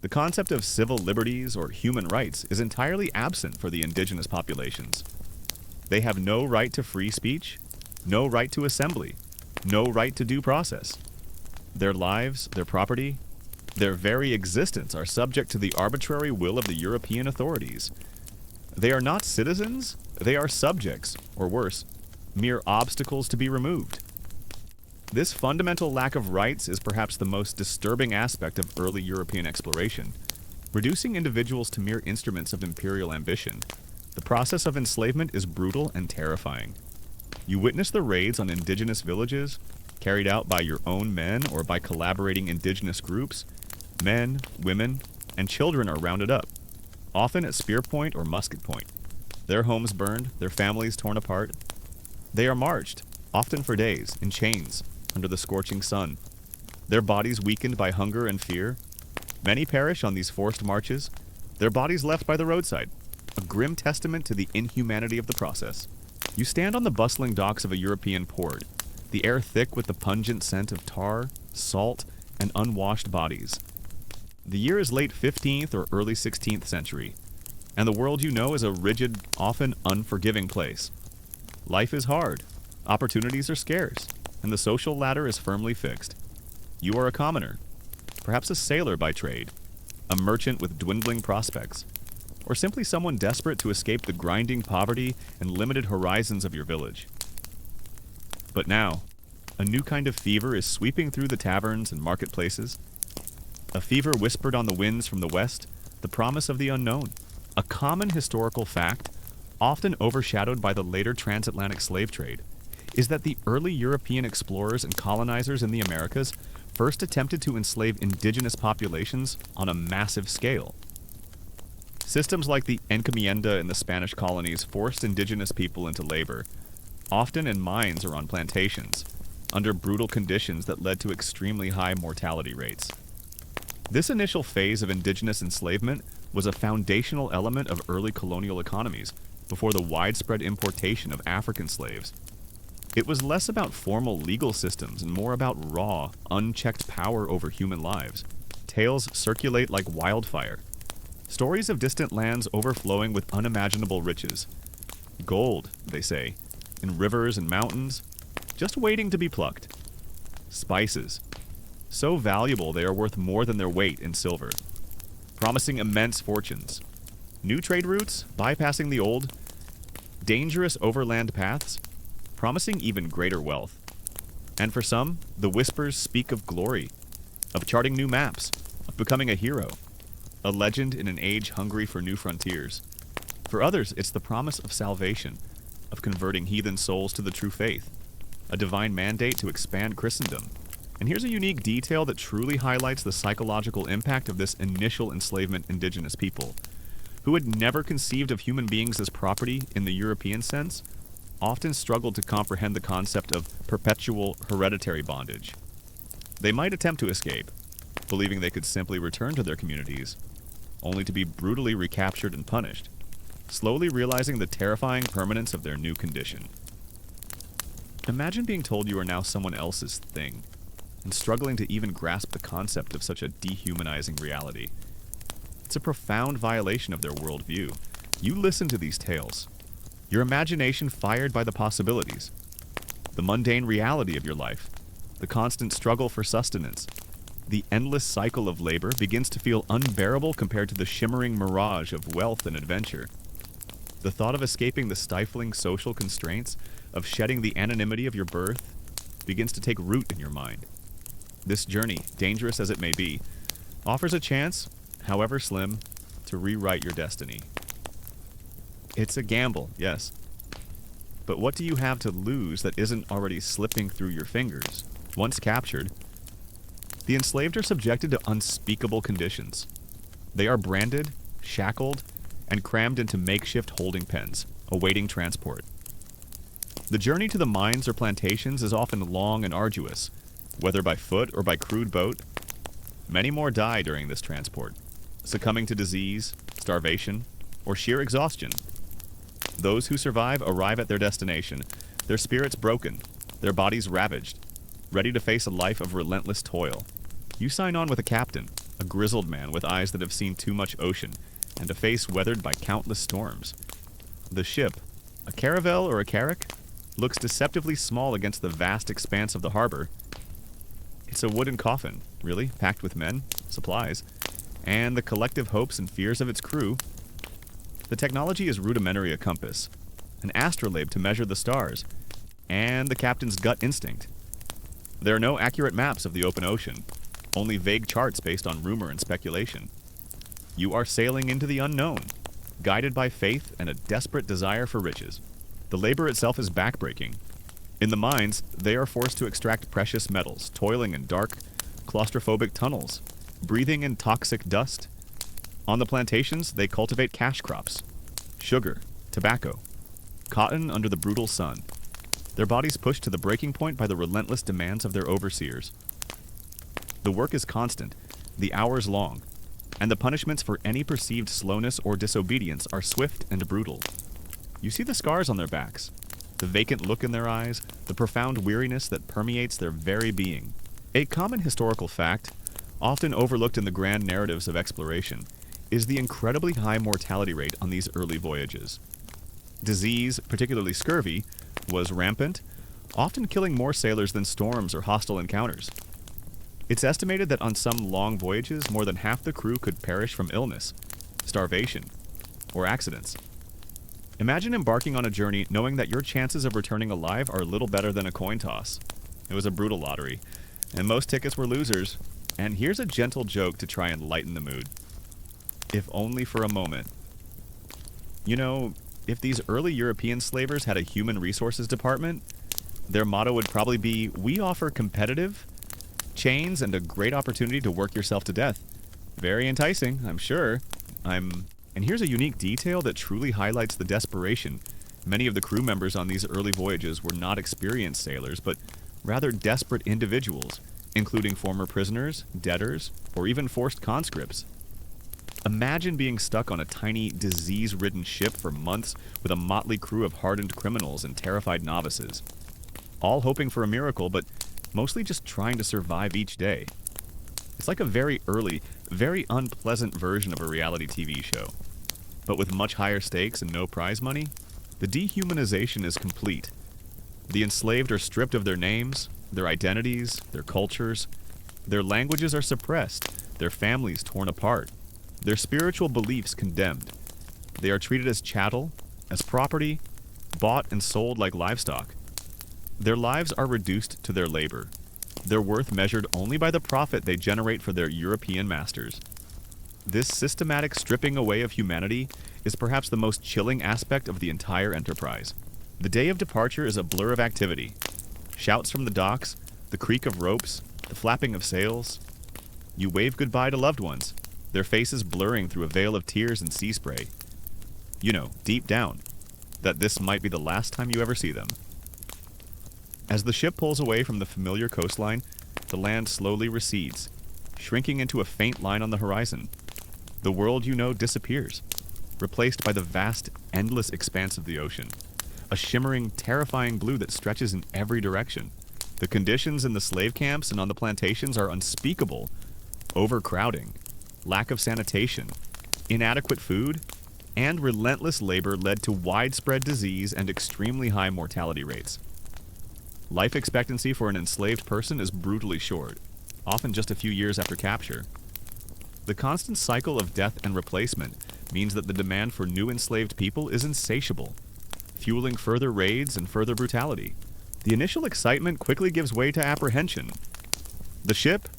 The concept of civil liberties or human rights is entirely absent for the indigenous populations. They have no right to free speech, no right to assembly, no right to due process. Their lives, their property, their very existence are subject to the arbitrary will of the European authorities. They are not citizens, they are subjects, or worse, mere obstacles to be removed. This fundamental lack of rights is perhaps the most disturbing aspect of early European exploration, reducing individuals to mere instruments of imperial ambition. The process of enslavement is brutal and terrifying. You witness the raids on indigenous villages, carried out by your own men or by collaborating indigenous groups. Men, women, and children are rounded up, often at spear point or musket point. Their homes burned, their families torn apart. They are marched, often for days, in chains, under the scorching sun. Their bodies weakened by hunger and fear. Many perish on these forced marches, their bodies left by the roadside, a grim testament to the inhumanity of the process. You stand on the bustling docks of a European port, the air thick with the pungent scent of tar, salt, and unwashed bodies. The year is late 15th or early 16th century, and the world you know is a rigid, often unforgiving place. Life is hard, opportunities are scarce, and the social ladder is firmly fixed. You are a commoner, perhaps a sailor by trade, a merchant with dwindling prospects, or simply someone desperate to escape the grinding poverty and limited horizons of your village. But now, a new kind of fever is sweeping through the taverns and marketplaces. A fever whispered on the winds from the west, the promise of the unknown. A common historical fact, often overshadowed by the later transatlantic slave trade, is that the early European explorers and colonizers in the Americas first attempted to enslave indigenous populations on a massive scale. Systems like the encomienda in the Spanish colonies forced indigenous people into labor, often in mines or on plantations, under brutal conditions that led to extremely high mortality rates. This initial phase of indigenous enslavement was a foundational element of early colonial economies before the widespread importation of African slaves. It was less about formal legal systems and more about raw, unchecked power over human lives. Tales circulate like wildfire. Stories of distant lands overflowing with unimaginable riches. Gold, they say, in rivers and mountains, just waiting to be plucked. Spices, so valuable they are worth more than their weight in silver, promising immense fortunes. New trade routes, bypassing the old. Dangerous overland paths, promising even greater wealth. And for some, the whispers speak of glory, of charting new maps, of becoming a hero, a legend in an age hungry for new frontiers. For others, it's the promise of salvation, of converting heathen souls to the true faith, a divine mandate to expand Christendom. And here's a unique detail that truly highlights the psychological impact of this initial enslavement indigenous people, who had never conceived of human beings as property in the European sense, often struggled to comprehend the concept of perpetual hereditary bondage. They might attempt to escape, believing they could simply return to their communities, only to be brutally recaptured and punished, slowly realizing the terrifying permanence of their new condition. Imagine being told you are now someone else's thing, and struggling to even grasp the concept of such a dehumanizing reality. It's a profound violation of their worldview. You listen to these tales, your imagination fired by the possibilities, the mundane reality of your life, the constant struggle for sustenance. The endless cycle of labor begins to feel unbearable compared to the shimmering mirage of wealth and adventure. The thought of escaping the stifling social constraints, of shedding the anonymity of your birth, begins to take root in your mind. This journey, dangerous as it may be, offers a chance, however slim, to rewrite your destiny. It's a gamble, yes. But what do you have to lose that isn't already slipping through your fingers? Once captured, the enslaved are subjected to unspeakable conditions. They are branded, shackled, and crammed into makeshift holding pens, awaiting transport. The journey to the mines or plantations is often long and arduous, whether by foot or by crude boat. Many more die during this transport, succumbing to disease, starvation, or sheer exhaustion. Those who survive arrive at their destination, their spirits broken, their bodies ravaged, ready to face a life of relentless toil. You sign on with a captain, a grizzled man with eyes that have seen too much ocean and a face weathered by countless storms. The ship, a caravel or a carrack, looks deceptively small against the vast expanse of the harbor. It's a wooden coffin, really, packed with men, supplies, and the collective hopes and fears of its crew. The technology is rudimentary: a compass, an astrolabe to measure the stars, and the captain's gut instinct. There are no accurate maps of the open ocean, only vague charts based on rumor and speculation. You are sailing into the unknown, guided by faith and a desperate desire for riches. The labor itself is backbreaking. In the mines, they are forced to extract precious metals, toiling in dark, claustrophobic tunnels, breathing in toxic dust. On the plantations, they cultivate cash crops: sugar, tobacco, cotton under the brutal sun. Their bodies pushed to the breaking point by the relentless demands of their overseers. The work is constant, the hours long, and the punishments for any perceived slowness or disobedience are swift and brutal. You see the scars on their backs, the vacant look in their eyes, the profound weariness that permeates their very being. A common historical fact, often overlooked in the grand narratives of exploration, is the incredibly high mortality rate on these early voyages. Disease, particularly scurvy, was rampant, often killing more sailors than storms or hostile encounters. It's estimated that on some long voyages, more than half the crew could perish from illness, starvation, or accidents. Imagine embarking on a journey knowing that your chances of returning alive are little better than a coin toss. It was a brutal lottery, and most tickets were losers. And here's a gentle joke to try and lighten the mood. If only for a moment. You know, if these early European slavers had a human resources department, their motto would probably be, "We offer competitive chains and a great opportunity to work yourself to death." Very enticing, I'm sure. And here's a unique detail that truly highlights the desperation. Many of the crew members on these early voyages were not experienced sailors, but rather desperate individuals, including former prisoners, debtors, or even forced conscripts. Imagine being stuck on a tiny, disease-ridden ship for months with a motley crew of hardened criminals and terrified novices, all hoping for a miracle, but mostly just trying to survive each day. It's like a very early, very unpleasant version of a reality TV show. But with much higher stakes and no prize money, the dehumanization is complete. The enslaved are stripped of their names, their identities, their cultures. Their languages are suppressed, their families torn apart, their spiritual beliefs condemned. They are treated as chattel, as property, bought and sold like livestock. Their lives are reduced to their labor, their worth measured only by the profit they generate for their European masters. This systematic stripping away of humanity is perhaps the most chilling aspect of the entire enterprise. The day of departure is a blur of activity. Shouts from the docks, the creak of ropes, the flapping of sails. You wave goodbye to loved ones, their faces blurring through a veil of tears and sea spray. You know, deep down, that this might be the last time you ever see them. As the ship pulls away from the familiar coastline, the land slowly recedes, shrinking into a faint line on the horizon. The world you know disappears, replaced by the vast, endless expanse of the ocean, a shimmering, terrifying blue that stretches in every direction. The conditions in the slave camps and on the plantations are unspeakable. Overcrowding, lack of sanitation, inadequate food, and relentless labor led to widespread disease and extremely high mortality rates. Life expectancy for an enslaved person is brutally short, often just a few years after capture. The constant cycle of death and replacement means that the demand for new enslaved people is insatiable, fueling further raids and further brutality. The initial excitement quickly gives way to apprehension. The ship,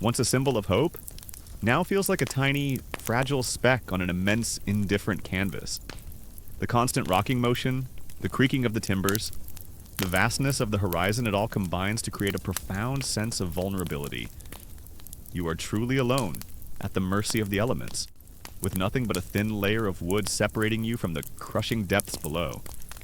once a symbol of hope, now feels like a tiny, fragile speck on an immense, indifferent canvas. The constant rocking motion, the creaking of the timbers, the vastness of the horizon, it all combines to create a profound sense of vulnerability. You are truly alone, at the mercy of the elements, with nothing but a thin layer of wood separating you from the crushing depths below.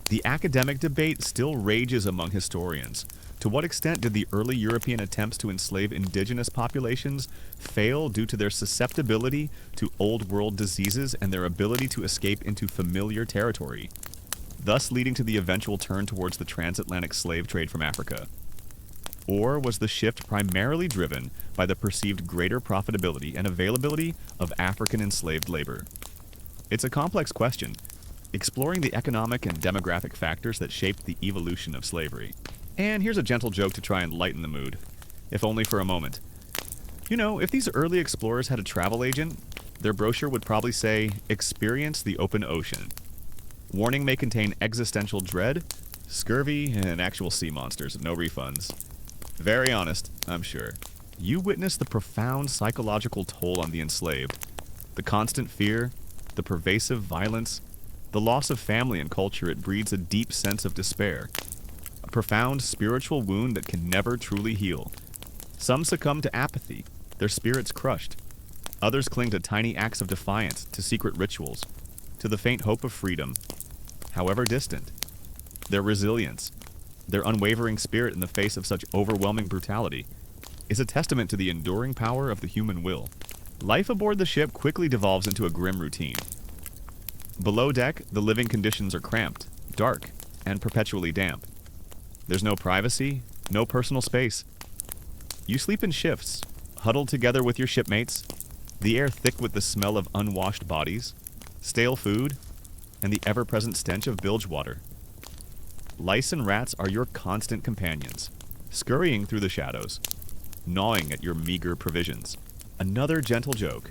The academic debate still rages among historians. To what extent did the early European attempts to enslave indigenous populations fail due to their susceptibility to old world diseases and their ability to escape into familiar territory, thus leading to the eventual turn towards the transatlantic slave trade from Africa? Or was the shift primarily driven by the perceived greater profitability and availability of African enslaved labor? It's a complex question, exploring the economic and demographic factors that shaped the evolution of slavery. And here's a gentle joke to try and lighten the mood, if only for a moment. You know, if these early explorers had a travel agent, their brochure would probably say, "Experience the open ocean. Warning may contain existential dread, scurvy, and actual sea monsters, no refunds." Very honest, I'm sure. You witness the profound psychological toll on the enslaved, the constant fear, the pervasive violence, the loss of family and culture. It breeds a deep sense of despair, a profound spiritual wound that can never truly heal. Some succumb to apathy, their spirits crushed. Others cling to tiny acts of defiance, to secret rituals, to the faint hope of freedom, however distant. Their resilience, their unwavering spirit in the face of such overwhelming brutality, is a testament to the enduring power of the human will. Life aboard the ship quickly devolves into a grim routine. Below deck, the living conditions are cramped, dark, and perpetually damp. There's no privacy, no personal space. You sleep in shifts, huddled together with your shipmates, the air thick with the smell of unwashed bodies, stale food, and the ever-present stench of bilge water. Lice and rats are your constant companions, scurrying through the shadows, gnawing at your meager provisions. Another gentle joke.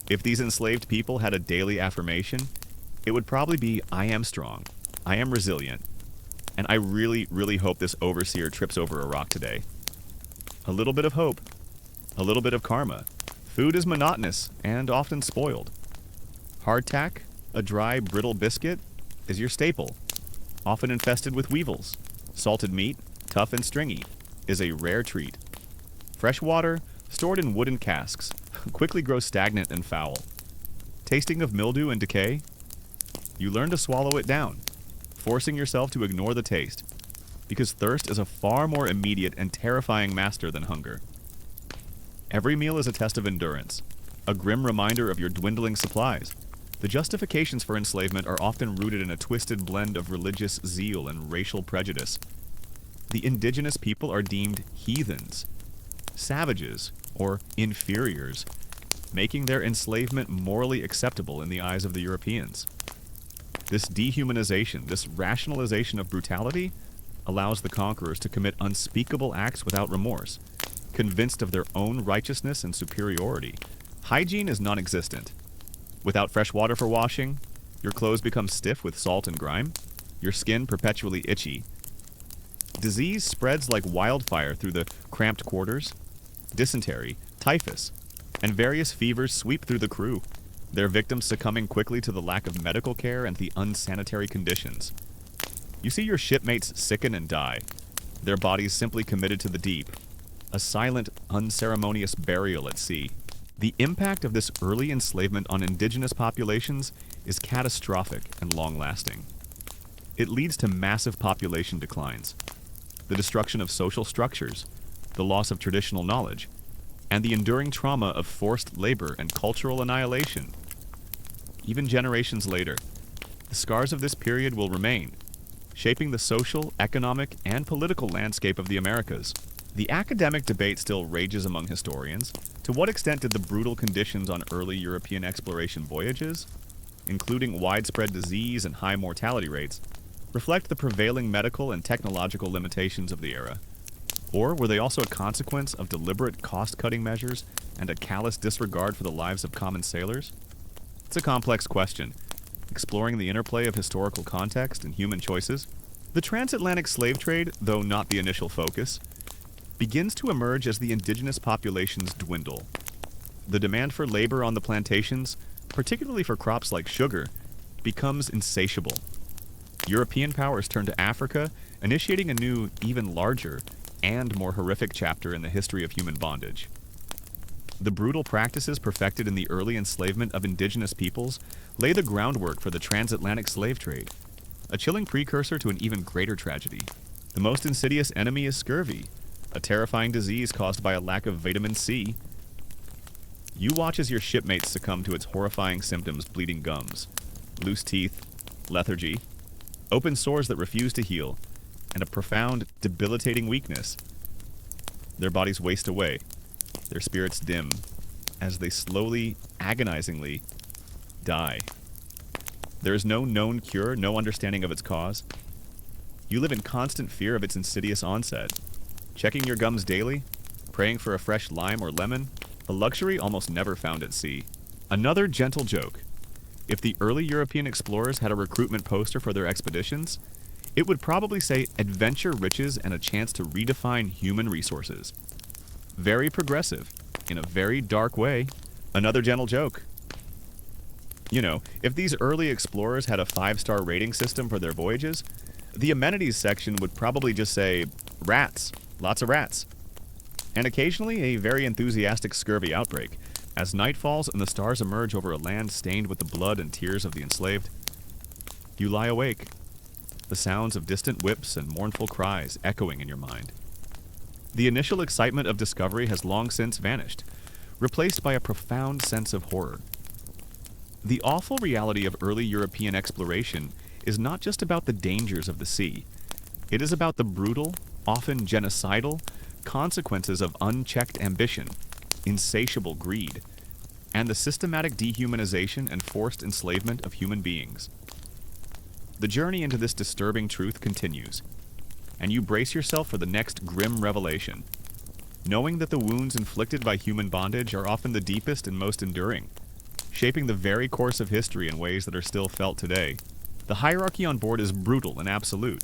If these enslaved people had a daily affirmation, it would probably be, "I am strong, I am resilient, and I really, really hope this overseer trips over a rock today." A little bit of hope, a little bit of karma. Food is monotonous and often spoiled. Hardtack, a dry, brittle biscuit, is your staple, often infested with weevils. Salted meat, tough and stringy, is a rare treat. Fresh water, stored in wooden casks, quickly grows stagnant and foul. Tasting of mildew and decay, you learn to swallow it down, forcing yourself to ignore the taste, because thirst is a far more immediate and terrifying master than hunger. Every meal is a test of endurance, a grim reminder of your dwindling supplies. The justifications for enslavement are often rooted in a twisted blend of religious zeal and racial prejudice. The indigenous people are deemed heathens, savages, or inferiors, making their enslavement morally acceptable in the eyes of the Europeans. This dehumanization, this rationalization of brutality, allows the conquerors to commit unspeakable acts without remorse, convinced of their own righteousness and superiority. Hygiene is non-existent. Without fresh water for washing, your clothes become stiff with salt and grime, your skin perpetually itchy. Disease spreads like wildfire through the cramped quarters. Dysentery, typhus, and various fevers sweep through the crew, their victims succumbing quickly to the lack of medical care and the unsanitary conditions. You see your shipmates sicken and die, their bodies simply committed to the deep, a silent, unceremonious burial at sea. The impact of this early enslavement on indigenous populations is catastrophic and long-lasting. It leads to massive population declines, the destruction of social structures, the loss of traditional knowledge, and the enduring trauma of forced labor and cultural annihilation. Even generations later, the scars of this period will remain, shaping the social, economic, and political landscape of the Americas. The academic debate still rages among historians. To what extent did the brutal conditions on early European exploration voyages, including widespread disease and high mortality rates, reflect the prevailing medical and technological limitations of the era? Or were they also a consequence of deliberate cost-cutting measures and a callous disregard for the lives of common sailors? It's a complex question, exploring the interplay of historical context and human choices. The transatlantic slave trade, though not the initial focus, begins to emerge as the indigenous populations dwindle. The demand for labor on the plantations, particularly for crops like sugar, becomes insatiable. European powers turn to Africa, initiating a new, even larger, and more horrific chapter in the history of human bondage. The brutal practices perfected in the early enslavement of indigenous peoples lay the groundwork for the transatlantic slave trade, a chilling precursor to an even greater tragedy. The most insidious enemy is scurvy, a terrifying disease caused by a lack of vitamin C. You watch as your shipmates succumb to its horrifying symptoms: bleeding gums, loose teeth, lethargy, open sores that refuse to heal, and a profound, debilitating weakness. Their bodies waste away, their spirits dim, as they slowly, agonizingly die. There is no known cure, no understanding of its cause. You live in constant fear of its insidious onset, checking your gums daily, praying for a fresh lime or lemon, a luxury almost never found at sea. Another gentle joke. If the early European explorers had a recruitment poster for their expeditions, it would probably say adventure, riches, and a chance to redefine human resources. Very progressive, in a very dark way. Another gentle joke. You know, if these early explorers had a 5-star rating system for their voyages, the amenities section would probably just say, rats, lots of rats. And occasionally a very enthusiastic scurvy outbreak, as night falls and the stars emerge over a land stained with the blood and tears of the enslaved. You lie awake, the sounds of distant whips and mournful cries echoing in your mind. The initial excitement of discovery has long since vanished, replaced by a profound sense of horror. The awful reality of early European exploration is not just about the dangers of the sea. It is about the brutal, often genocidal, consequences of unchecked ambition, insatiable greed, and the systematic dehumanization and forced enslavement of human beings. The journey into this disturbing truth continues, and you brace yourself for the next grim revelation, knowing that the wounds inflicted by human bondage are often the deepest and most enduring, shaping the very course of history in ways that are still felt today. The hierarchy on board is brutal and absolute.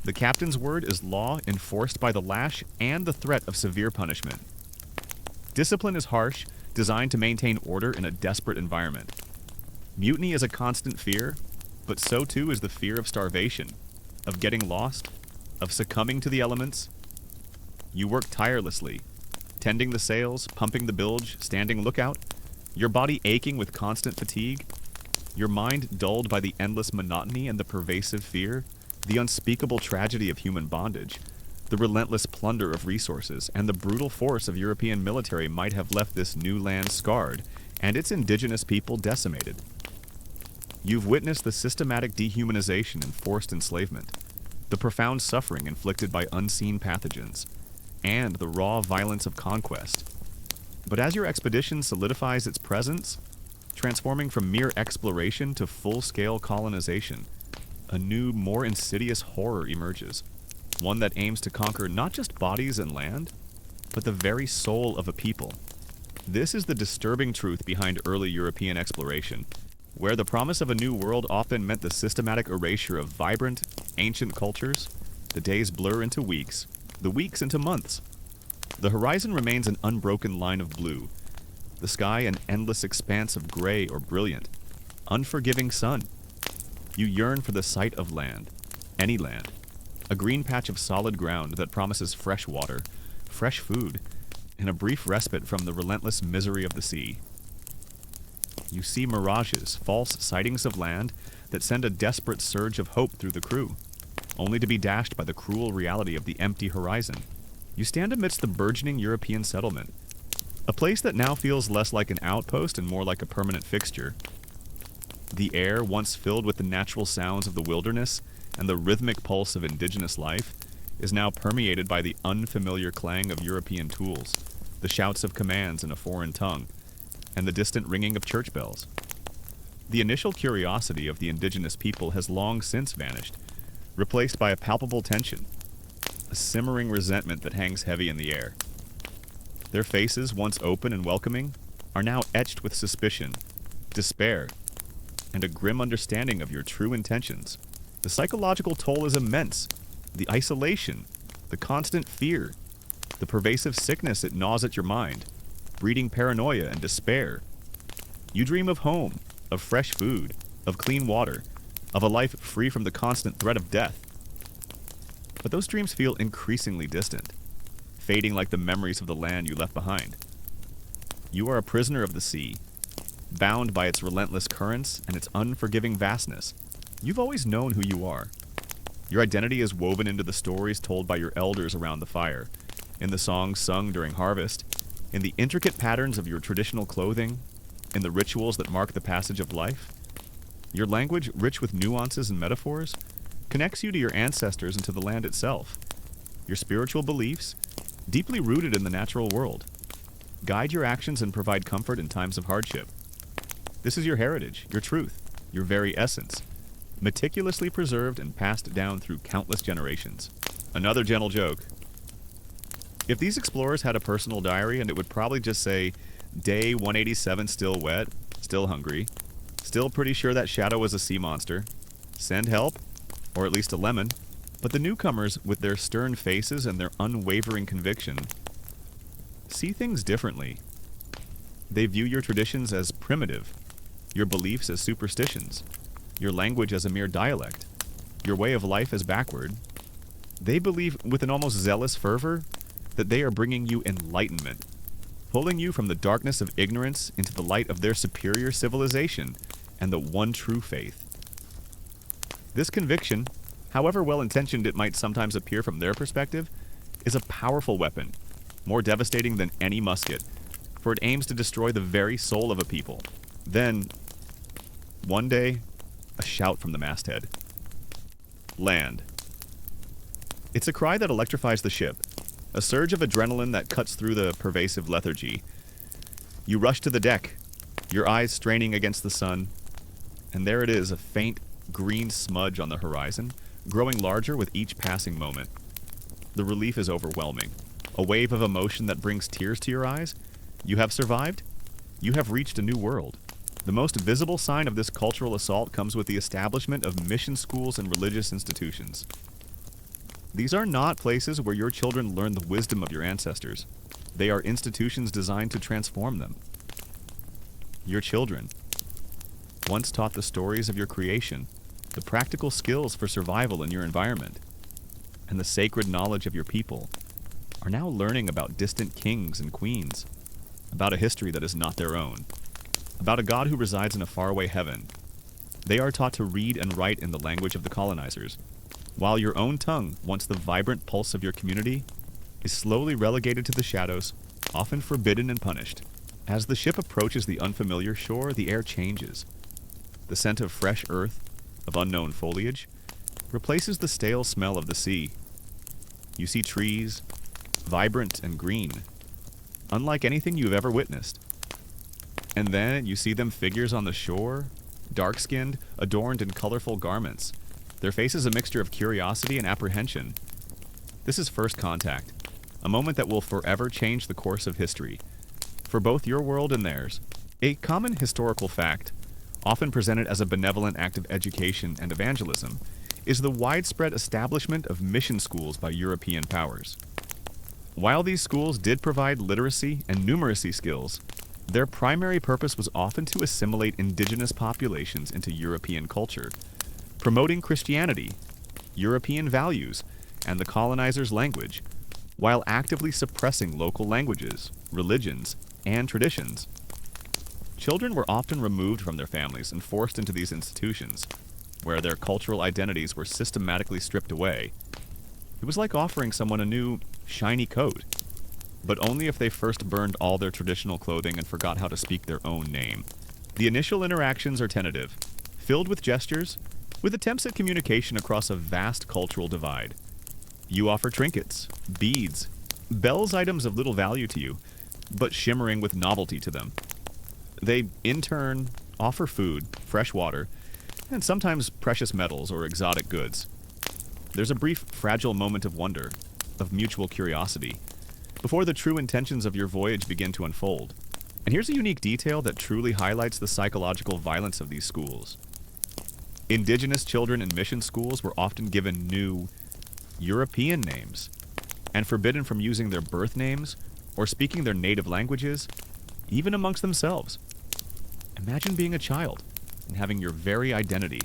The captain's word is law enforced by the lash and the threat of severe punishment. Discipline is harsh, designed to maintain order in a desperate environment. Mutiny is a constant fear, but so too is the fear of starvation, of getting lost, of succumbing to the elements. You work tirelessly, tending the sails, pumping the bilge, standing lookout, your body aching with constant fatigue, your mind dulled by the endless monotony and the pervasive fear, the unspeakable tragedy of human bondage, the relentless plunder of resources, and the brutal force of European military might have left this new land scarred and its indigenous people decimated. You've witnessed the systematic dehumanization and forced enslavement, the profound suffering inflicted by unseen pathogens, and the raw violence of conquest. But as your expedition solidifies its presence, transforming from mere exploration to full-scale colonization, a new, more insidious horror emerges, one that aims to conquer not just bodies and land, but the very soul of a people. This is the disturbing truth behind early European exploration, where the promise of a new world often meant the systematic erasure of vibrant, ancient cultures. The days blur into weeks, the weeks into months. The horizon remains an unbroken line of blue, the sky an endless expanse of gray or brilliant, unforgiving sun. You yearn for the sight of land, any land, a green patch of solid ground that promises fresh water, fresh food, and a brief respite from the relentless misery of the sea. You see mirages, false sightings of land that send a desperate surge of hope through the crew, only to be dashed by the cruel reality of the empty horizon. You stand amidst the burgeoning European settlement, a place that now feels less like an outpost and more like a permanent fixture. The air, once filled with the natural sounds of the wilderness and the rhythmic pulse of indigenous life, is now permeated by the unfamiliar clang of European tools, the shouts of commands in a foreign tongue, and the distant ringing of church bells. The initial curiosity of the indigenous people has long since vanished, replaced by a palpable tension, a simmering resentment that hangs heavy in the air. Their faces, once open and welcoming, are now etched with suspicion, despair, and a grim understanding of your true intentions. The psychological toll is immense. The isolation, the constant fear, the pervasive sickness it gnaws at your mind, breeding paranoia and despair. You dream of home, of fresh food, of clean water, of a life free from the constant threat of death. But those dreams feel increasingly distant, fading like the memories of the land you left behind. You are a prisoner of the sea, bound by its relentless currents and its unforgiving vastness. You've always known who you are. Your identity is woven into the stories told by your elders around the fire, in the songs sung during harvest, in the intricate patterns of your traditional clothing, in the rituals that mark the passage of life. Your language, rich with nuances and metaphors, connects you to your ancestors and to the land itself. Your spiritual beliefs, deeply rooted in the natural world. Guide your actions and provide comfort in times of hardship. This is your heritage, your truth, your very essence, meticulously preserved and passed down through countless generations. Another gentle joke. If these explorers had a personal diary, and it would probably just say, Day 187 still wet, still hungry, still pretty sure that shadow was a sea monster, send help, or at least a lemon. But the newcomers, with their stern faces and their unwavering conviction, see things differently. They view your traditions as primitive, your beliefs as superstitions, your language as a mere dialect, your way of life as backward. They believe with an almost zealous fervor that they are bringing you enlightenment, pulling you from the darkness of ignorance into the light of their superior civilization and the one true faith. This conviction, however well-intentioned it might sometimes appear from their perspective, is a powerful weapon, more devastating than any musket, for it aims to destroy the very soul of a people. Then, one day, a shout from the masthead. Land. It's a cry that electrifies the ship, a surge of adrenaline that cuts through the pervasive lethargy. You rush to the deck, your eyes straining against the sun, and there it is, a faint green smudge on the horizon, growing larger with each passing moment. The relief is overwhelming, a wave of emotion that brings tears to your eyes. You have survived. You have reached a new world. The most visible sign of this cultural assault comes with the establishment of mission schools and religious institutions. These are not places where your children learn the wisdom of your ancestors. They are institutions designed to transform them. Your children, once taught the stories of your creation, the practical skills for survival in your environment, and the sacred knowledge of your people, are now learning about distant kings and queens, about a history that is not their own, about a God who resides in a faraway heaven. They are taught to read and write in the language of the colonizers, while your own tongue, once the vibrant pulse of your community, is slowly relegated to the shadows, often forbidden and punished. As the ship approaches the unfamiliar shore, the air changes. The scent of fresh earth, of unknown foliage, replaces the stale smell of the sea. You see trees, vibrant and green, unlike anything you've ever witnessed. And then you see them figures on the shore, dark-skinned, adorned in colorful garments. Their faces a mixture of curiosity and apprehension. This is first contact, a moment that will forever change the course of history, for both your world and theirs. A common historical fact, often presented as a benevolent act of education and evangelism, is the widespread establishment of mission schools by European powers. While these schools did provide literacy and numeracy skills, their primary purpose was often to assimilate indigenous populations into European culture, promoting Christianity, European values, and the colonizers' language, while actively suppressing local languages, religions, and traditions. Children were often removed from their families and forced into these institutions, where their cultural identities were systematically stripped away. It was like offering someone a new, shiny coat, but only if they first burned all their traditional clothing and forgot how to speak their own name. The initial interactions are tentative, filled with gestures, with attempts at communication across a vast cultural divide. You offer trinkets, beads, bells, items of little value to you, but shimmering with novelty to them. They, in turn, offer food, fresh water, and sometimes precious metals or exotic goods. There's a brief, fragile moment of wonder, of mutual curiosity, before the true intentions of your voyage begin to unfold. And here's a unique detail that truly highlights the psychological violence of these schools. Indigenous children in mission schools were often given new, European names, and forbidden from using their birth names or speaking their native languages, even amongst themselves. Imagine being a child and having your very identity,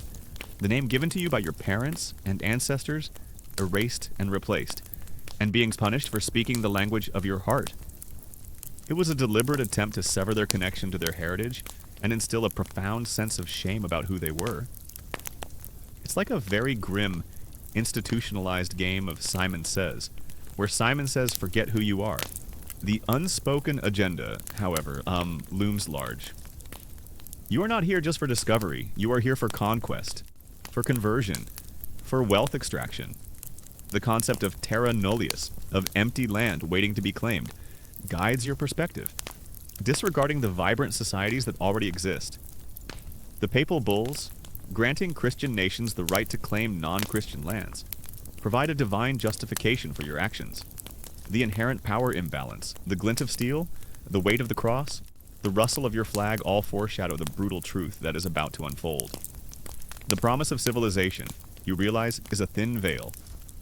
the name given to you by your parents and ancestors, erased and replaced, and being punished for speaking the language of your heart. It was a deliberate attempt to sever their connection to their heritage and instill a profound sense of shame about who they were. It's like a very grim, institutionalized game of Simon Says, where Simon says, forget who you are. The unspoken agenda, however, looms large. You are not here just for discovery. You are here for conquest, for conversion, for wealth extraction. The concept of terra nullius, of empty land waiting to be claimed, guides your perspective, disregarding the vibrant societies that already exist. The papal bulls, granting Christian nations the right to claim non-Christian lands, provide a divine justification for your actions. The inherent power imbalance, the glint of steel, the weight of the cross, the rustle of your flag all foreshadow the brutal truth that is about to unfold. The promise of civilization, you realize, is a thin veil,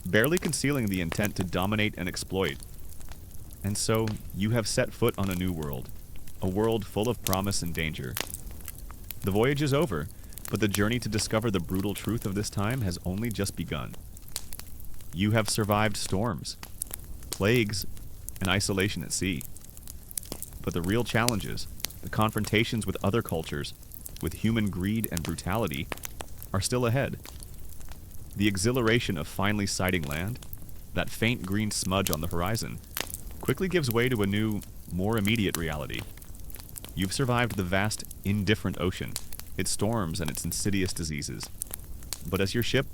barely concealing the intent to dominate and exploit. And so, you have set foot on a new world, a world full of promise and danger. The voyage is over, but the journey to discover the brutal truth of this time has only just begun. You have survived storms, plagues, and isolation at sea. But the real challenges, the confrontations with other cultures, with human greed and brutality, are still ahead. The exhilaration of finally sighting land, that faint green smudge on the horizon, quickly gives way to a new, more immediate reality. You've survived the vast, indifferent ocean, its storms and its insidious diseases. But as your ship,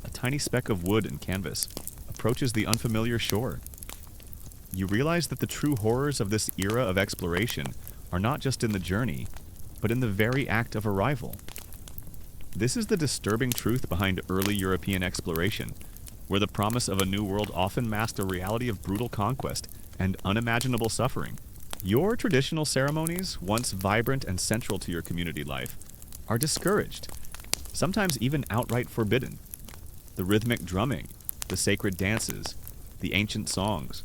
a tiny speck of wood and canvas, approaches the unfamiliar shore, you realize that the true horrors of this era of exploration are not just in the journey, but in the very act of arrival. This is the disturbing truth behind early European exploration, where the promise of a new world often masked a reality of brutal conquest and unimaginable suffering. Your traditional ceremonies, once vibrant and central to your community life, are discouraged, sometimes even outright forbidden. The rhythmic drumming, the sacred dances, the ancient songs,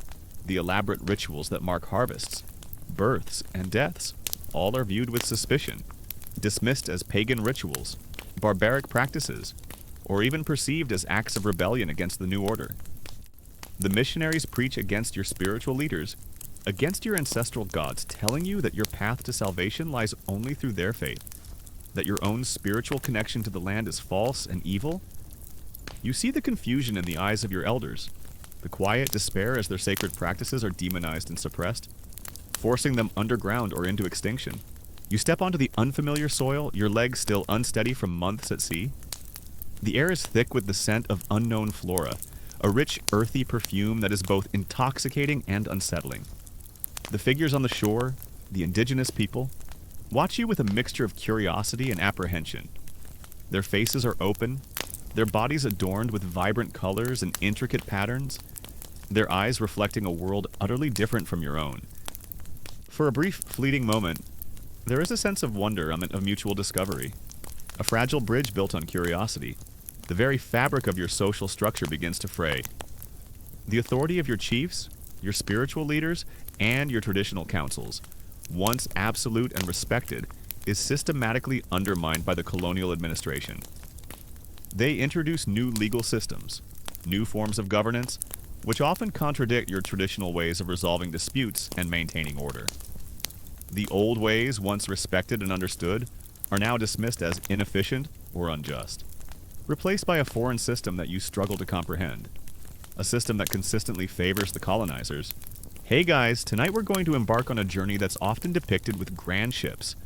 the elaborate rituals that mark harvests, births, and deaths, all are viewed with suspicion, dismissed as pagan rituals, barbaric practices, or even perceived as acts of rebellion against the new order. The missionaries preach against your spiritual leaders, against your ancestral gods, telling you that your path to salvation lies only through their faith, that your own spiritual connection to the land is false and evil. You see the confusion in the eyes of your elders, the quiet despair as their sacred practices are demonized and suppressed, forcing them underground or into extinction. You step onto the unfamiliar soil, your legs still unsteady from months at sea. The air is thick with the scent of unknown flora, a rich, earthy perfume that is both intoxicating and unsettling. The figures on the shore, the indigenous people, watch you with a mixture of curiosity and apprehension. Their faces are open, their bodies adorned with vibrant colors and intricate patterns, their eyes reflecting a world utterly different from your own. For a brief, fleeting moment, there is a sense of wonder, of mutual discovery. A fragile bridge built on curiosity. The very fabric of your social structure begins to fray. The authority of your chiefs, your spiritual leaders, and your traditional councils, once absolute and respected, is systematically undermined by the colonial administration. They introduce new legal systems, new forms of governance, which often contradict your traditional ways of resolving disputes and maintaining order. The old ways, once respected and understood, are now dismissed as inefficient or unjust, replaced by a foreign system that you struggle to comprehend, a system that consistently favors the colonizers. Hey guys, tonight we're going to embark on a journey that's often depicted with grand ships,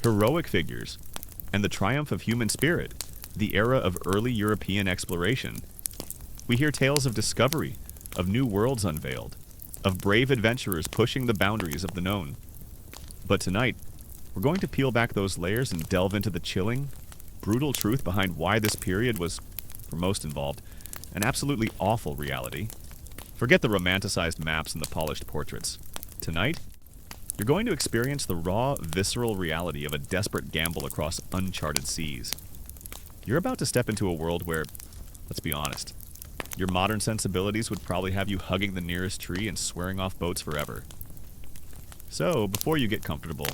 heroic figures, and the triumph of human spirit, the era of early European exploration. We hear tales of discovery, of new worlds unveiled, of brave adventurers pushing the boundaries of the known. But tonight, we're going to peel back those layers and delve into the chilling, brutal truth behind why this period was, for most involved, an absolutely awful reality. Forget the romanticized maps and the polished portraits. Tonight, you're going to experience the raw, visceral reality of a desperate gamble across uncharted seas. You're about to step into a world where, let's be honest, your modern sensibilities would probably have you hugging the nearest tree and swearing off boats forever. So, before you get comfortable,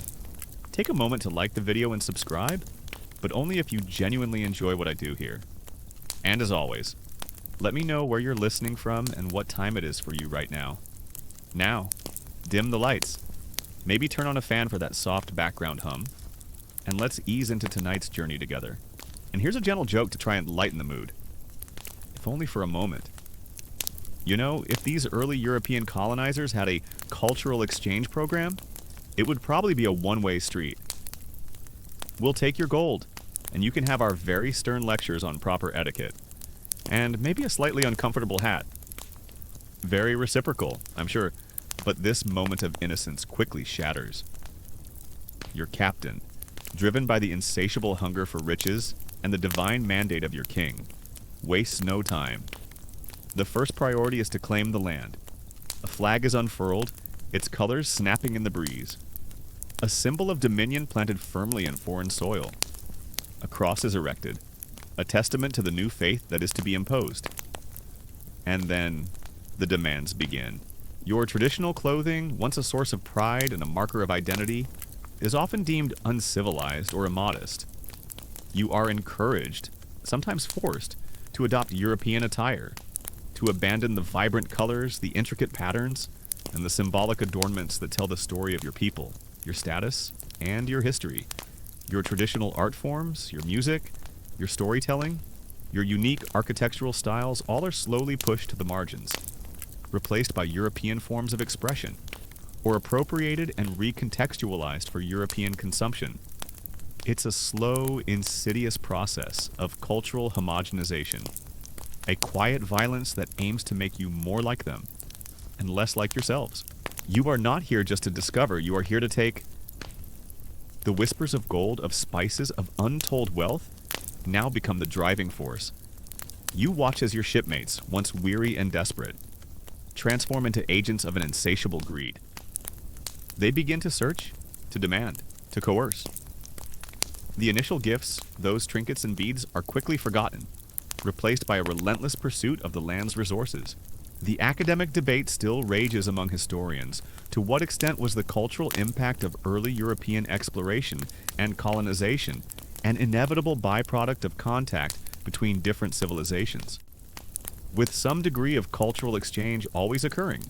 take a moment to like the video and subscribe, but only if you genuinely enjoy what I do here. And as always, let me know where you're listening from and what time it is for you right now. Now, dim the lights, maybe turn on a fan for that soft background hum, and let's ease into tonight's journey together. And here's a gentle joke to try and lighten the mood. If only for a moment. You know, if these early European colonizers had a cultural exchange program, it would probably be a one-way street. We'll take your gold, and you can have our very stern lectures on proper etiquette, and maybe a slightly uncomfortable hat. Very reciprocal, I'm sure, but this moment of innocence quickly shatters. Your captain, driven by the insatiable hunger for riches and the divine mandate of your king, wastes no time. The first priority is to claim the land. A flag is unfurled, its colors snapping in the breeze. A symbol of dominion planted firmly in foreign soil. A cross is erected, a testament to the new faith that is to be imposed. And then the demands begin. Your traditional clothing, once a source of pride and a marker of identity, is often deemed uncivilized or immodest. You are encouraged, sometimes forced, to adopt European attire, to abandon the vibrant colors, the intricate patterns, and the symbolic adornments that tell the story of your people, your status, and your history. Your traditional art forms, your music, your storytelling, your unique architectural styles all are slowly pushed to the margins, replaced by European forms of expression, or appropriated and recontextualized for European consumption. It's a slow, insidious process of cultural homogenization, a quiet violence that aims to make you more like them and less like yourselves. You are not here just to discover, you are here to take. The whispers of gold, of spices, of untold wealth now become the driving force. You watch as your shipmates, once weary and desperate, transform into agents of an insatiable greed. They begin to search, to demand, to coerce. The initial gifts, those trinkets and beads, are quickly forgotten, replaced by a relentless pursuit of the land's resources. The academic debate still rages among historians. To what extent was the cultural impact of early European exploration and colonization an inevitable byproduct of contact between different civilizations, with some degree of cultural exchange always occurring?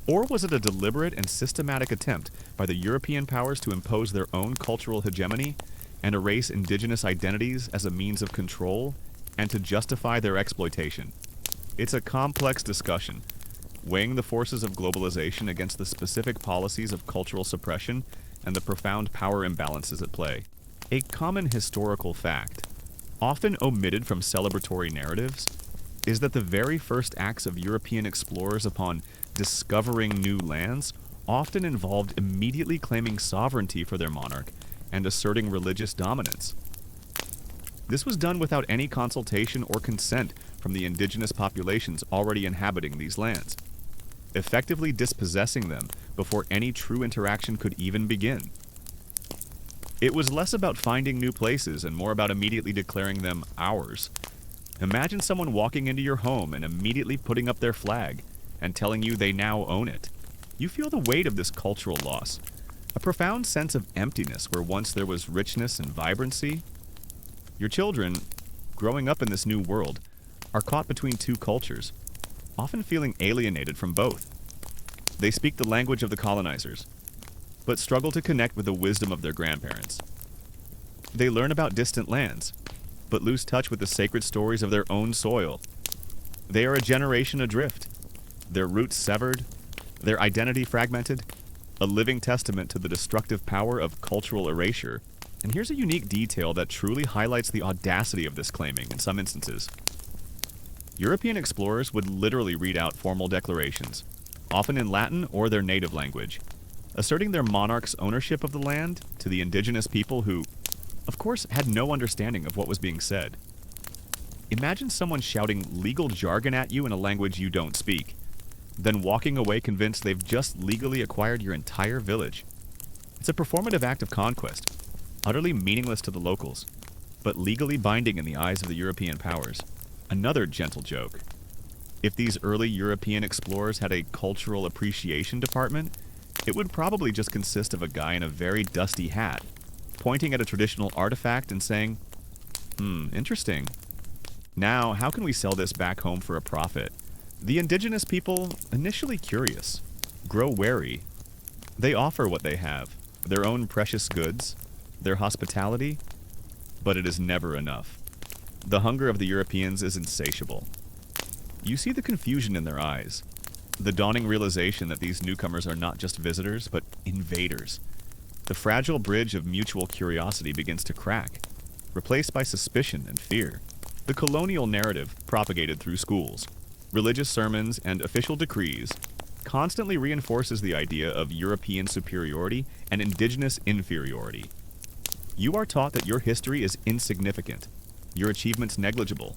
Or was it a deliberate and systematic attempt by the European powers to impose their own cultural hegemony and erase indigenous identities as a means of control and to justify their exploitation? It's a complex discussion, weighing the forces of globalization against the specific policies of cultural suppression and the profound power imbalances at play. A common historical fact, often omitted from celebratory narratives, is that the very first acts of European explorers upon discovering new lands often involved immediately claiming sovereignty for their monarch and asserting religious dominance. This was done without any consultation or consent from the indigenous populations already inhabiting these lands, effectively dispossessing them before any true interaction could even begin. It was less about finding new places and more about immediately declaring them ours. Imagine someone walking into your home and immediately putting up their flag and telling you they now own it. You feel the weight of this cultural loss, a profound sense of emptiness where once there was richness and vibrancy. Your children, growing up in this new world, are caught between two cultures, often feeling alienated from both. They speak the language of the colonizers, but struggle to connect with the wisdom of their grandparents. They learn about distant lands, but lose touch with the sacred stories of their own soil. They are a generation adrift, their roots severed, their identity fragmented, a living testament to the destructive power of cultural erasure. And here's a unique detail that truly highlights the audacity of this claiming in some instances. European explorers would literally read out formal declarations, often in Latin or their native language, asserting their monarch's ownership of the land to the indigenous people who, of course, had no understanding of what was being said. Imagine someone shouting legal jargon at you in a language you don't speak, then walking away convinced they've just legally acquired your entire village. It's a performative act of conquest, utterly meaningless to the locals, but legally binding in the eyes of the European powers. Another gentle joke. If these early European explorers had a cultural appreciation department, it would probably just consist of a guy in a very dusty hat, pointing at a traditional artifact and saying, interesting. Now, how can we sell this back home for a profit? The indigenous people, initially curious, grow wary. They offer what they have, their own precious goods, their hospitality, but it is never enough. The hunger of the Europeans is insatiable. You see the confusion in their eyes, the dawning realization that these newcomers are not just visitors, but invaders. The fragile bridge of mutual curiosity begins to crack, replaced by suspicion and fear. The colonial narrative propagated through schools, religious sermons, and official decrees constantly reinforces the idea of European superiority and indigenous inferiority. You are taught that your history is insignificant, your achievements negligible,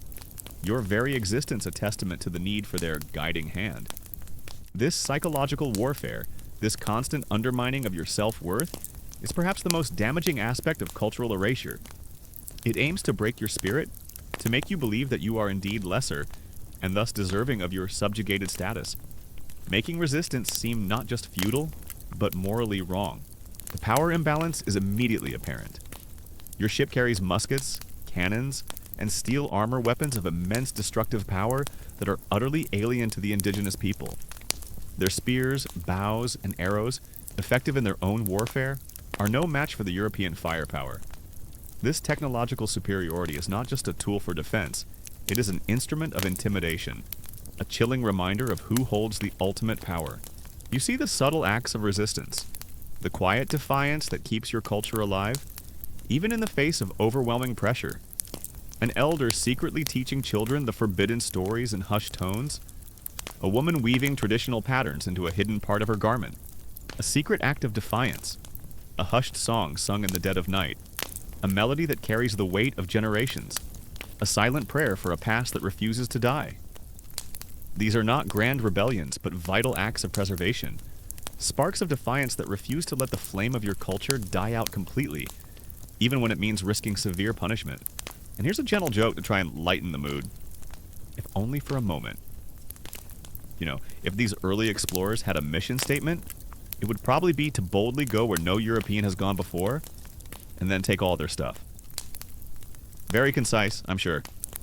your very existence a testament to the need for their guiding hand. This psychological warfare, this constant undermining of your self-worth, is perhaps the most damaging aspect of cultural erasure. It aims to break your spirit, to make you believe that you are indeed lesser, and thus deserving of your subjugated status, making resistance seem not just futile, but morally wrong. The power imbalance is immediately apparent. Your ship carries muskets, cannons, and steel armor weapons of immense destructive power that are utterly alien to the indigenous people. Their spears, bows, and arrows, effective in their own warfare, are no match for the European firepower. This technological superiority is not just a tool for defense, it is an instrument of intimidation, a chilling reminder of who holds the ultimate power. You see the subtle acts of resistance, the quiet defiance that keeps your culture alive, even in the face of overwhelming pressure. An elder secretly teaching children the forbidden stories in hushed tones, a woman weaving traditional patterns into a hidden part of her garment, a secret act of defiance, a hushed song sung in the dead of night, a melody that carries the weight of generations, a silent prayer for a past that refuses to die. These are not grand rebellions, but vital acts of preservation, sparks of defiance that refuse to let the flame of your culture die out completely, even when it means risking severe punishment. And here's a gentle joke to try and lighten the mood. If only for a moment. If these early explorers had a mission statement, it would probably be to boldly go where no European has gone before, and then take all their stuff. Very concise, I'm sure.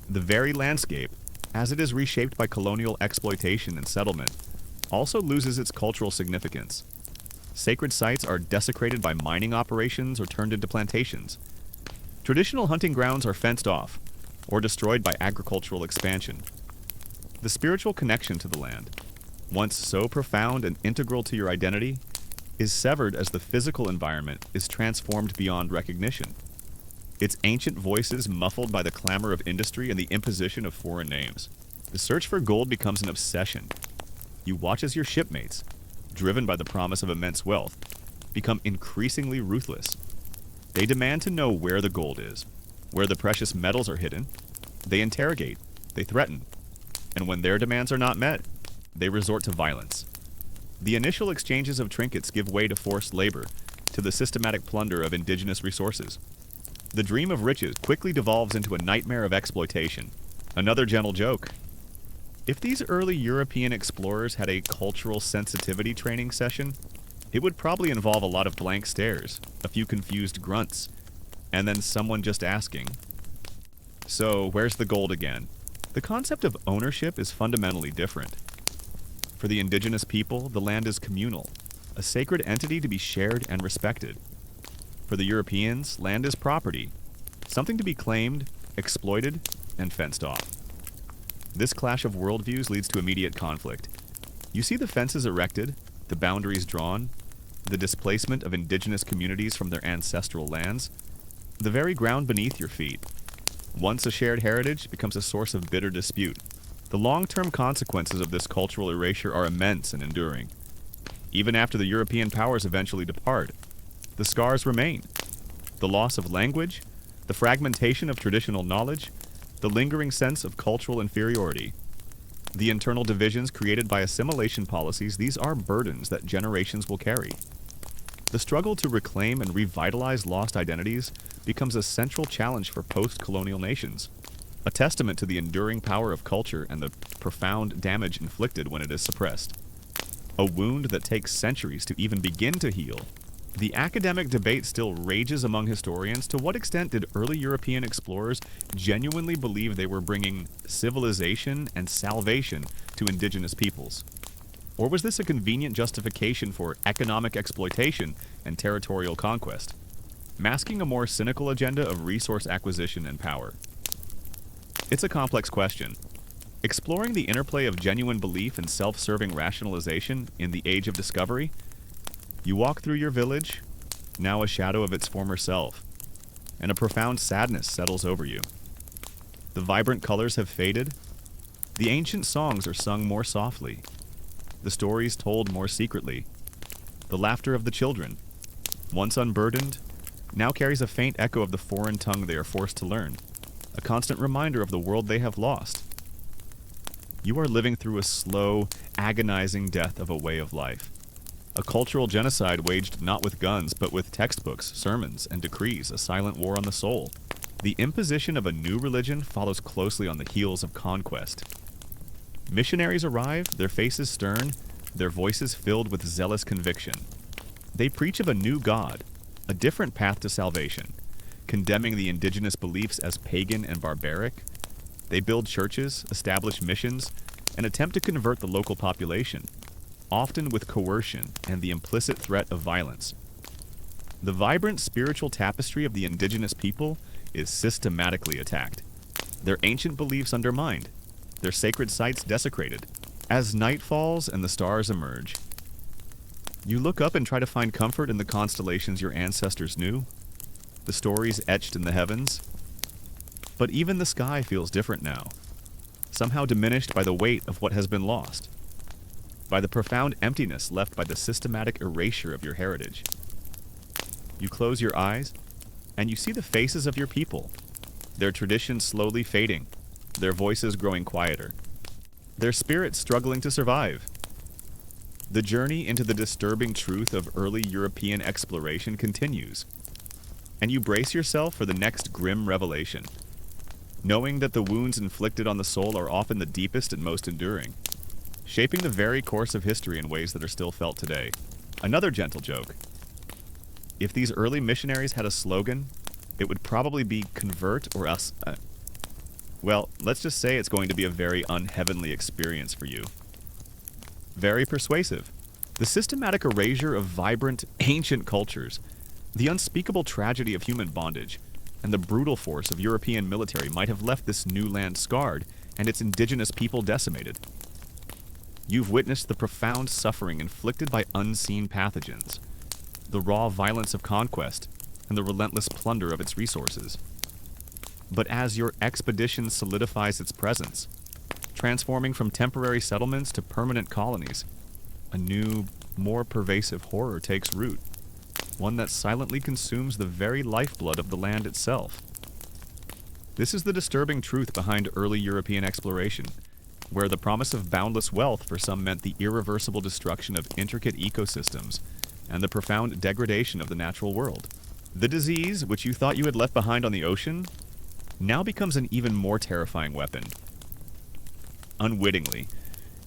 The very landscape, as it is reshaped by colonial exploitation and settlement, also loses its cultural significance. Sacred sites are desecrated by mining operations or turned into plantations. Traditional hunting grounds are fenced off, or destroyed by agricultural expansion. The spiritual connection to the land, once so profound and integral to your identity, is severed as the physical environment is transformed beyond recognition. Its ancient voices muffled by the clamor of industry and the imposition of foreign names. The search for gold becomes an obsession. You watch as your shipmates, driven by the promise of immense wealth, become increasingly ruthless. They demand to know where the gold is, where the precious metals are hidden. They interrogate, they threaten, and when their demands are not met, they resort to violence. The initial exchanges of trinkets give way to forced labor, to the systematic plunder of indigenous resources. The dream of riches quickly devolves into a nightmare of exploitation. Another gentle joke. If these early European explorers had a cultural sensitivity training session, it would probably involve a lot of blank stares, a few confused grunts, and then someone just asking, "So, where's the gold again?" The concept of ownership is fundamentally different. For the indigenous people, the land is communal, a sacred entity to be shared and respected. For the Europeans, land is property, something to be claimed, exploited, and fenced off. This clash of worldviews leads to immediate conflict. You see the fences erected, the boundaries drawn, the displacement of indigenous communities from their ancestral lands, the very ground beneath your feet. Once a shared heritage becomes a source of bitter dispute. The long-term consequences of this cultural erasure are immense and enduring. Even after the European powers eventually depart, the scars remain. The loss of language, the fragmentation of traditional knowledge, the lingering sense of cultural inferiority. The internal divisions created by assimilation policies, these are burdens that generations will carry. The struggle to reclaim and revitalize lost identities becomes a central challenge for post-colonial nations, a testament to the enduring power of culture and the profound damage inflicted when it is suppressed. A wound that takes centuries to even begin to heal. The academic debate still rages among historians. To what extent did early European explorers genuinely believe they were bringing civilization and salvation to indigenous peoples? Or was this a convenient justification for economic exploitation and territorial conquest, masking a more cynical agenda of resource acquisition and power? It's a complex question. Exploring the interplay of genuine belief and self-serving rationalization in the age of discovery, you walk through your village, now a shadow of its former self, and a profound sadness settles over you. The vibrant colors have faded, The ancient songs are sung more softly, the stories told more secretly. The laughter of the children, once unburdened, now carries a faint echo of the foreign tongue they are forced to learn, a constant reminder of the world they have lost. You are living through a slow, agonizing death of a way of life. A cultural genocide waged not with guns, but with textbooks, sermons, and decrees, a silent war on the soul. The imposition of a new religion follows closely on the heels of conquest. Missionaries arrive, their faces stern, their voices filled with zealous conviction. They preach of a new God, a different path to salvation, condemning the indigenous beliefs as pagan and barbaric. They build churches, establish missions, and attempt to convert the local population, often with coercion and the implicit threat of violence. The vibrant spiritual tapestry of the indigenous people is systematically attacked, their ancient beliefs undermined, their sacred sites desecrated. As night falls and the stars emerge, you look up and try to find comfort in the constellations your ancestors knew, the stories etched in the heavens. But even the sky feels different now, somehow diminished by the weight of what has been lost, by the profound emptiness left by the systematic erasure of your heritage. You close your eyes, and you see the faces of your people, their traditions slowly fading, their voices growing quieter, their spirits struggling to survive. The journey into the disturbing truth of early European exploration continues, and you brace yourself for the next grim revelation, knowing that the wounds inflicted on the soul are often the deepest and most enduring, shaping the very course of history in ways that are still felt today. Another gentle joke. If these early missionaries had a slogan, it would probably be "convert or else." Well, let's just say it's going to be a very unheavenly experience for you. Very persuasive. The systematic erasure of vibrant, ancient cultures, the unspeakable tragedy of human bondage, and the brutal force of European military might have left this new land scarred and its indigenous people decimated. You've witnessed the profound suffering inflicted by unseen pathogens, the raw violence of conquest, and the relentless plunder of its resources. But as your expedition solidifies its presence, transforming from temporary settlements to permanent colonies, a new, more pervasive horror takes root, one that silently consumes the very lifeblood of the land itself. This is the disturbing truth behind early European exploration, where the promise of boundless wealth for some meant the irreversible destruction of intricate ecosystems and the profound degradation of the natural world. The disease, which you thought you had left behind on the ocean, now becomes an even more terrifying weapon. Unwittingly,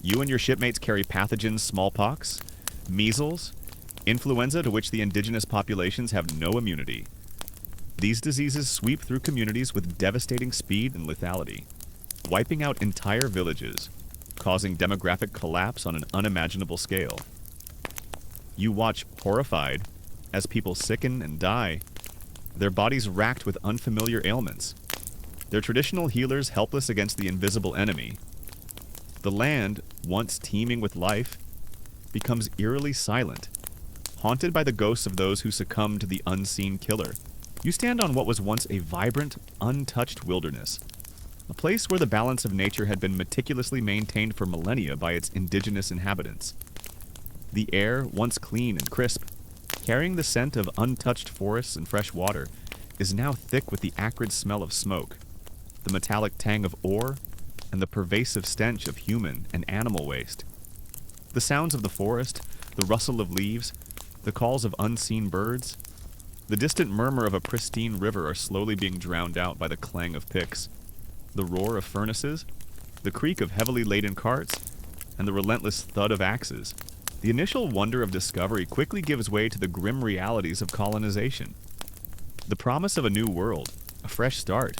you and your shipmates carry pathogens smallpox, measles, influenza to which the indigenous populations have no immunity. These diseases sweep through communities with devastating speed and lethality, wiping out entire villages, causing demographic collapse on an unimaginable scale. You watch horrified as people sicken and die, their bodies racked with unfamiliar ailments, their traditional healers helpless against the invisible enemy. The land, once teeming with life, becomes eerily silent, haunted by the ghosts of those who succumbed to the unseen killer. You stand on what was once a vibrant, untouched wilderness, a place where the balance of nature had been meticulously maintained for millennia by its indigenous inhabitants. The air, once clean and crisp, carrying the scent of untouched forests and fresh water, is now thick with the acrid smell of smoke, the metallic tang of ore, and the pervasive stench of human and animal waste. The sounds of the forest, the rustle of leaves, the calls of unseen birds, the distant murmur of a pristine river are slowly being drowned out by the clang of picks, the roar of furnaces, the creak of heavily laden carts, and the relentless thud of axes. The initial wonder of discovery quickly gives way to the grim realities of colonization. The promise of a new world, a fresh start,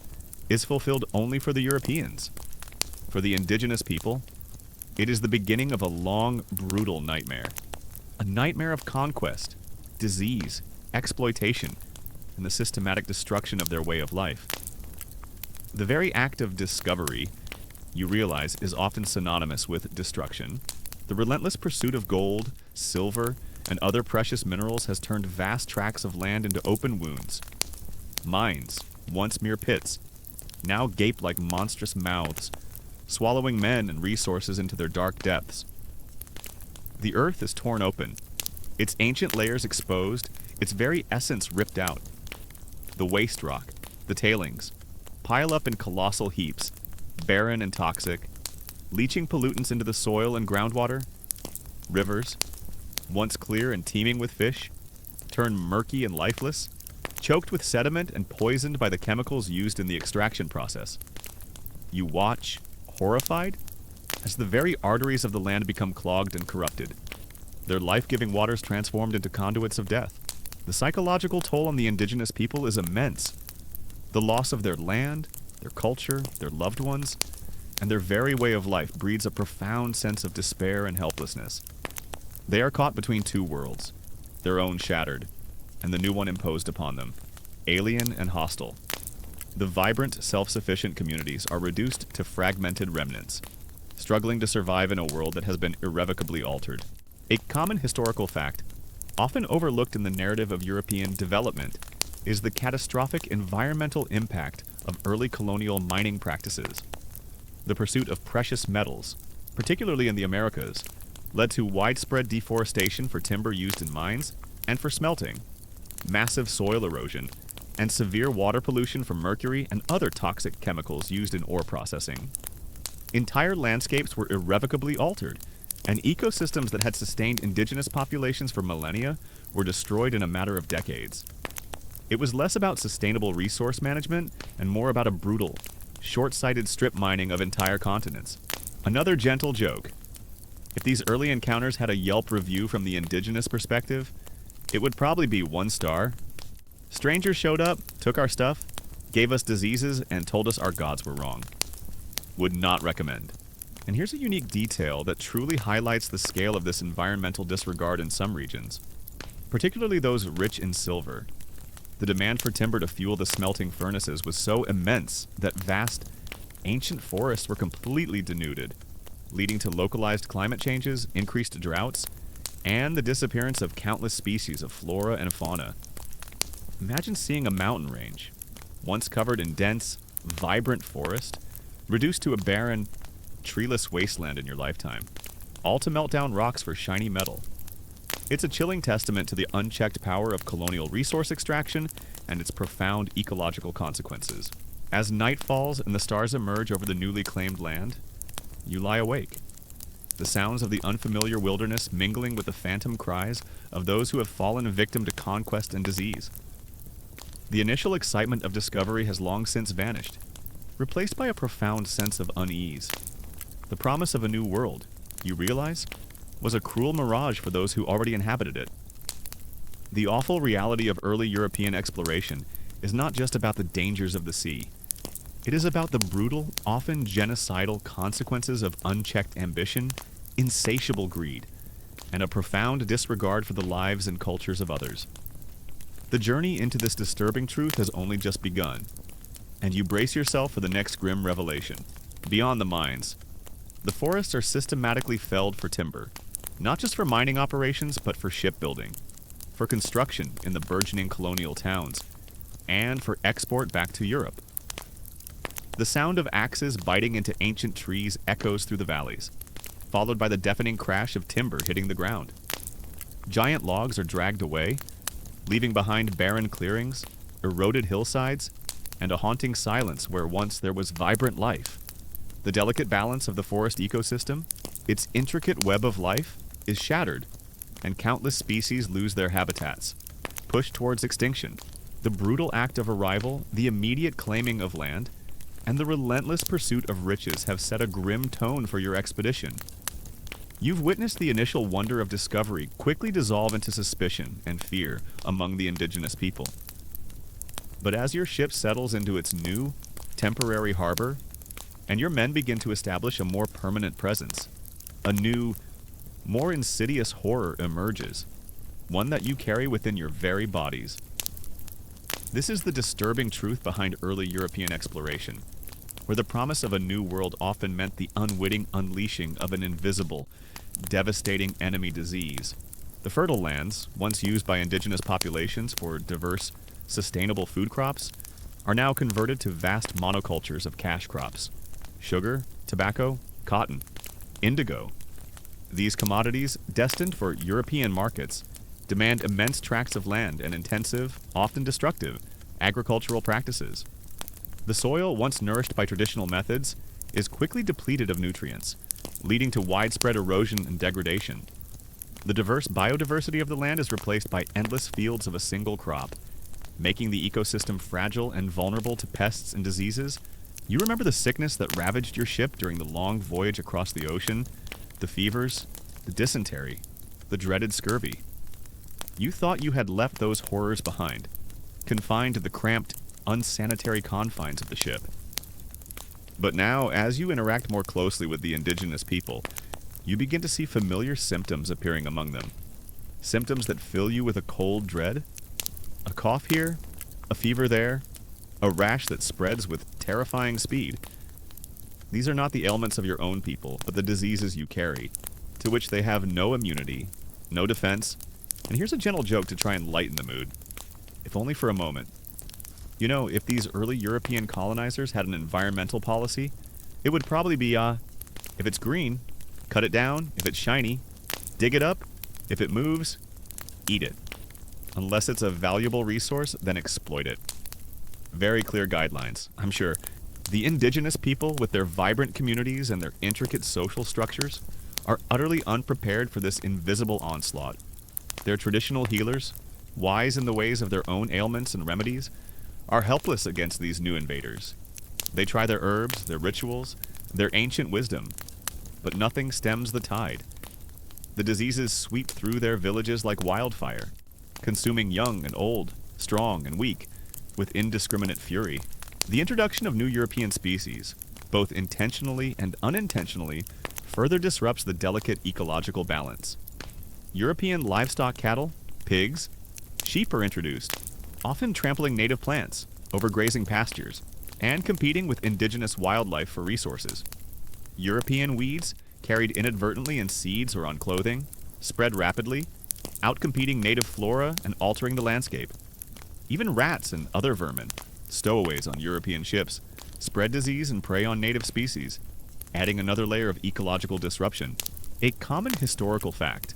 is fulfilled only for the Europeans. For the indigenous people, it is the beginning of a long, brutal nightmare. A nightmare of conquest, disease, exploitation, and the systematic destruction of their way of life. The very act of discovery, you realize, is often synonymous with destruction. The relentless pursuit of gold, silver, and other precious minerals has turned vast tracts of land into open wounds. Mines, once mere pits, now gape like monstrous mouths, swallowing men and resources into their dark depths. The earth is torn open, its ancient layers exposed, its very essence ripped out. The waste rock, the tailings, pile up in colossal heaps, barren and toxic, leaching pollutants into the soil and groundwater. Rivers, once clear and teeming with fish, turn murky and lifeless, choked with sediment and poisoned by the chemicals used in the extraction process. You watch, horrified, as the very arteries of the land become clogged and corrupted, their life-giving waters transformed into conduits of death. The psychological toll on the indigenous people is immense. The loss of their land, their culture, their loved ones, and their very way of life breeds a profound sense of despair and helplessness. They are caught between two worlds, their own shattered, and the new one imposed upon them, alien and hostile. The vibrant, self-sufficient communities are reduced to fragmented remnants, struggling to survive in a world that has been irrevocably altered. A common historical fact, often overlooked in the narrative of European development, is the catastrophic environmental impact of early colonial mining practices. The pursuit of precious metals, particularly in the Americas, led to widespread deforestation for timber used in mines and for smelting, massive soil erosion, and severe water pollution from mercury and other toxic chemicals used in ore processing. Entire landscapes were irrevocably altered, and ecosystems that had sustained indigenous populations for millennia were destroyed in a matter of decades. It was less about sustainable resource management and more about a brutal, short-sighted strip mining of entire continents. Another gentle joke. If these early encounters had a Yelp review from the indigenous perspective, it would probably be 1 star. Strangers showed up, took our stuff, gave us diseases, and told us our gods were wrong. Would not recommend. And here's a unique detail that truly highlights the scale of this environmental disregard in some regions, particularly those rich in silver. The demand for timber to fuel the smelting furnaces was so immense that vast, ancient forests were completely denuded, leading to localized climate changes, increased droughts, and the disappearance of countless species of flora and fauna. Imagine seeing a mountain range, once covered in dense, vibrant forest, reduced to a barren, treeless wasteland in your lifetime, all to melt down rocks for shiny metal. It's a chilling testament to the unchecked power of colonial resource extraction and its profound ecological consequences. As night falls and the stars emerge over the newly claimed land, you lie awake. The sounds of the unfamiliar wilderness mingling with the phantom cries of those who have fallen victim to conquest and disease. The initial excitement of discovery has long since vanished, replaced by a profound sense of unease. The promise of a new world, you realize, was a cruel mirage for those who already inhabited it. The awful reality of early European exploration is not just about the dangers of the sea. It is about the brutal, often genocidal consequences of unchecked ambition, insatiable greed, and a profound disregard for the lives and cultures of others. The journey into this disturbing truth has only just begun, and you brace yourself for the next grim revelation. Beyond the mines, the forests are systematically felled for timber, not just for mining operations, but for shipbuilding, for construction in the burgeoning colonial towns, and for export back to Europe. The sound of axes biting into ancient trees echoes through the valleys, followed by the deafening crash of timber hitting the ground. Giant logs are dragged away, leaving behind barren clearings, eroded hillsides, and a haunting silence where once there was vibrant life. The delicate balance of the forest ecosystem, its intricate web of life, is shattered, and countless species lose their habitats, pushed towards extinction. The brutal act of arrival, the immediate claiming of land, and the relentless pursuit of riches have set a grim tone for your expedition. You've witnessed the initial wonder of discovery quickly dissolve into suspicion and fear among the indigenous people. But as your ship settles into its new, temporary harbor, and your men begin to establish a more permanent presence, a new, more insidious horror emerges, one that you carry within your very bodies. This is the disturbing truth behind early European exploration, where the promise of a new world often meant the unwitting unleashing of an invisible, devastating enemy disease. The fertile lands, once used by indigenous populations for diverse, sustainable food crops, are now converted to vast monocultures of cash crops: sugar, tobacco, cotton, indigo. These commodities, destined for European markets, demand immense tracts of land and intensive, often destructive, agricultural practices. The soil, once nourished by traditional methods, is quickly depleted of nutrients, leading to widespread erosion and degradation. The diverse biodiversity of the land is replaced by endless fields of a single crop, making the ecosystem fragile and vulnerable to pests and diseases. You remember the sickness that ravaged your ship during the long voyage across the ocean? The fevers, the dysentery, the dreaded scurvy. You thought you had left those horrors behind, confined to the cramped, unsanitary confines of the ship. But now, as you interact more closely with the indigenous people, you begin to see familiar symptoms appearing among them. Symptoms that fill you with a cold dread. A cough here, a fever there, a rash that spreads with terrifying speed. These are not the ailments of your own people, but the diseases you carry, to which they have no immunity, no defense. And here's a gentle joke to try and lighten the mood, if only for a moment. You know, if these early European colonizers had an environmental policy, it would probably be, if it's green, cut it down. If it's shiny, dig it up. If it moves, eat it. Unless it's a valuable resource, then exploit it. Very clear guidelines, I'm sure. The indigenous people, with their vibrant communities and their intricate social structures, are utterly unprepared for this invisible onslaught. Their traditional healers, wise in the ways of their own ailments and remedies, are helpless against these new invaders. They try their herbs, their rituals, their ancient wisdom, but nothing stems the tide. The diseases sweep through their villages like wildfire, consuming young and old, strong and weak, with indiscriminate fury. The introduction of new European species, both intentionally and unintentionally, further disrupts the delicate ecological balance. European livestock cattle, pigs, sheep are introduced, often trampling native plants, overgrazing pastures, and competing with indigenous wildlife for resources. European weeds, carried inadvertently in seeds or on clothing, spread rapidly, outcompeting native flora and altering the landscape. Even rats and other vermin, stowaways on European ships, spread disease and prey on native species, adding another layer of ecological disruption. A common historical fact,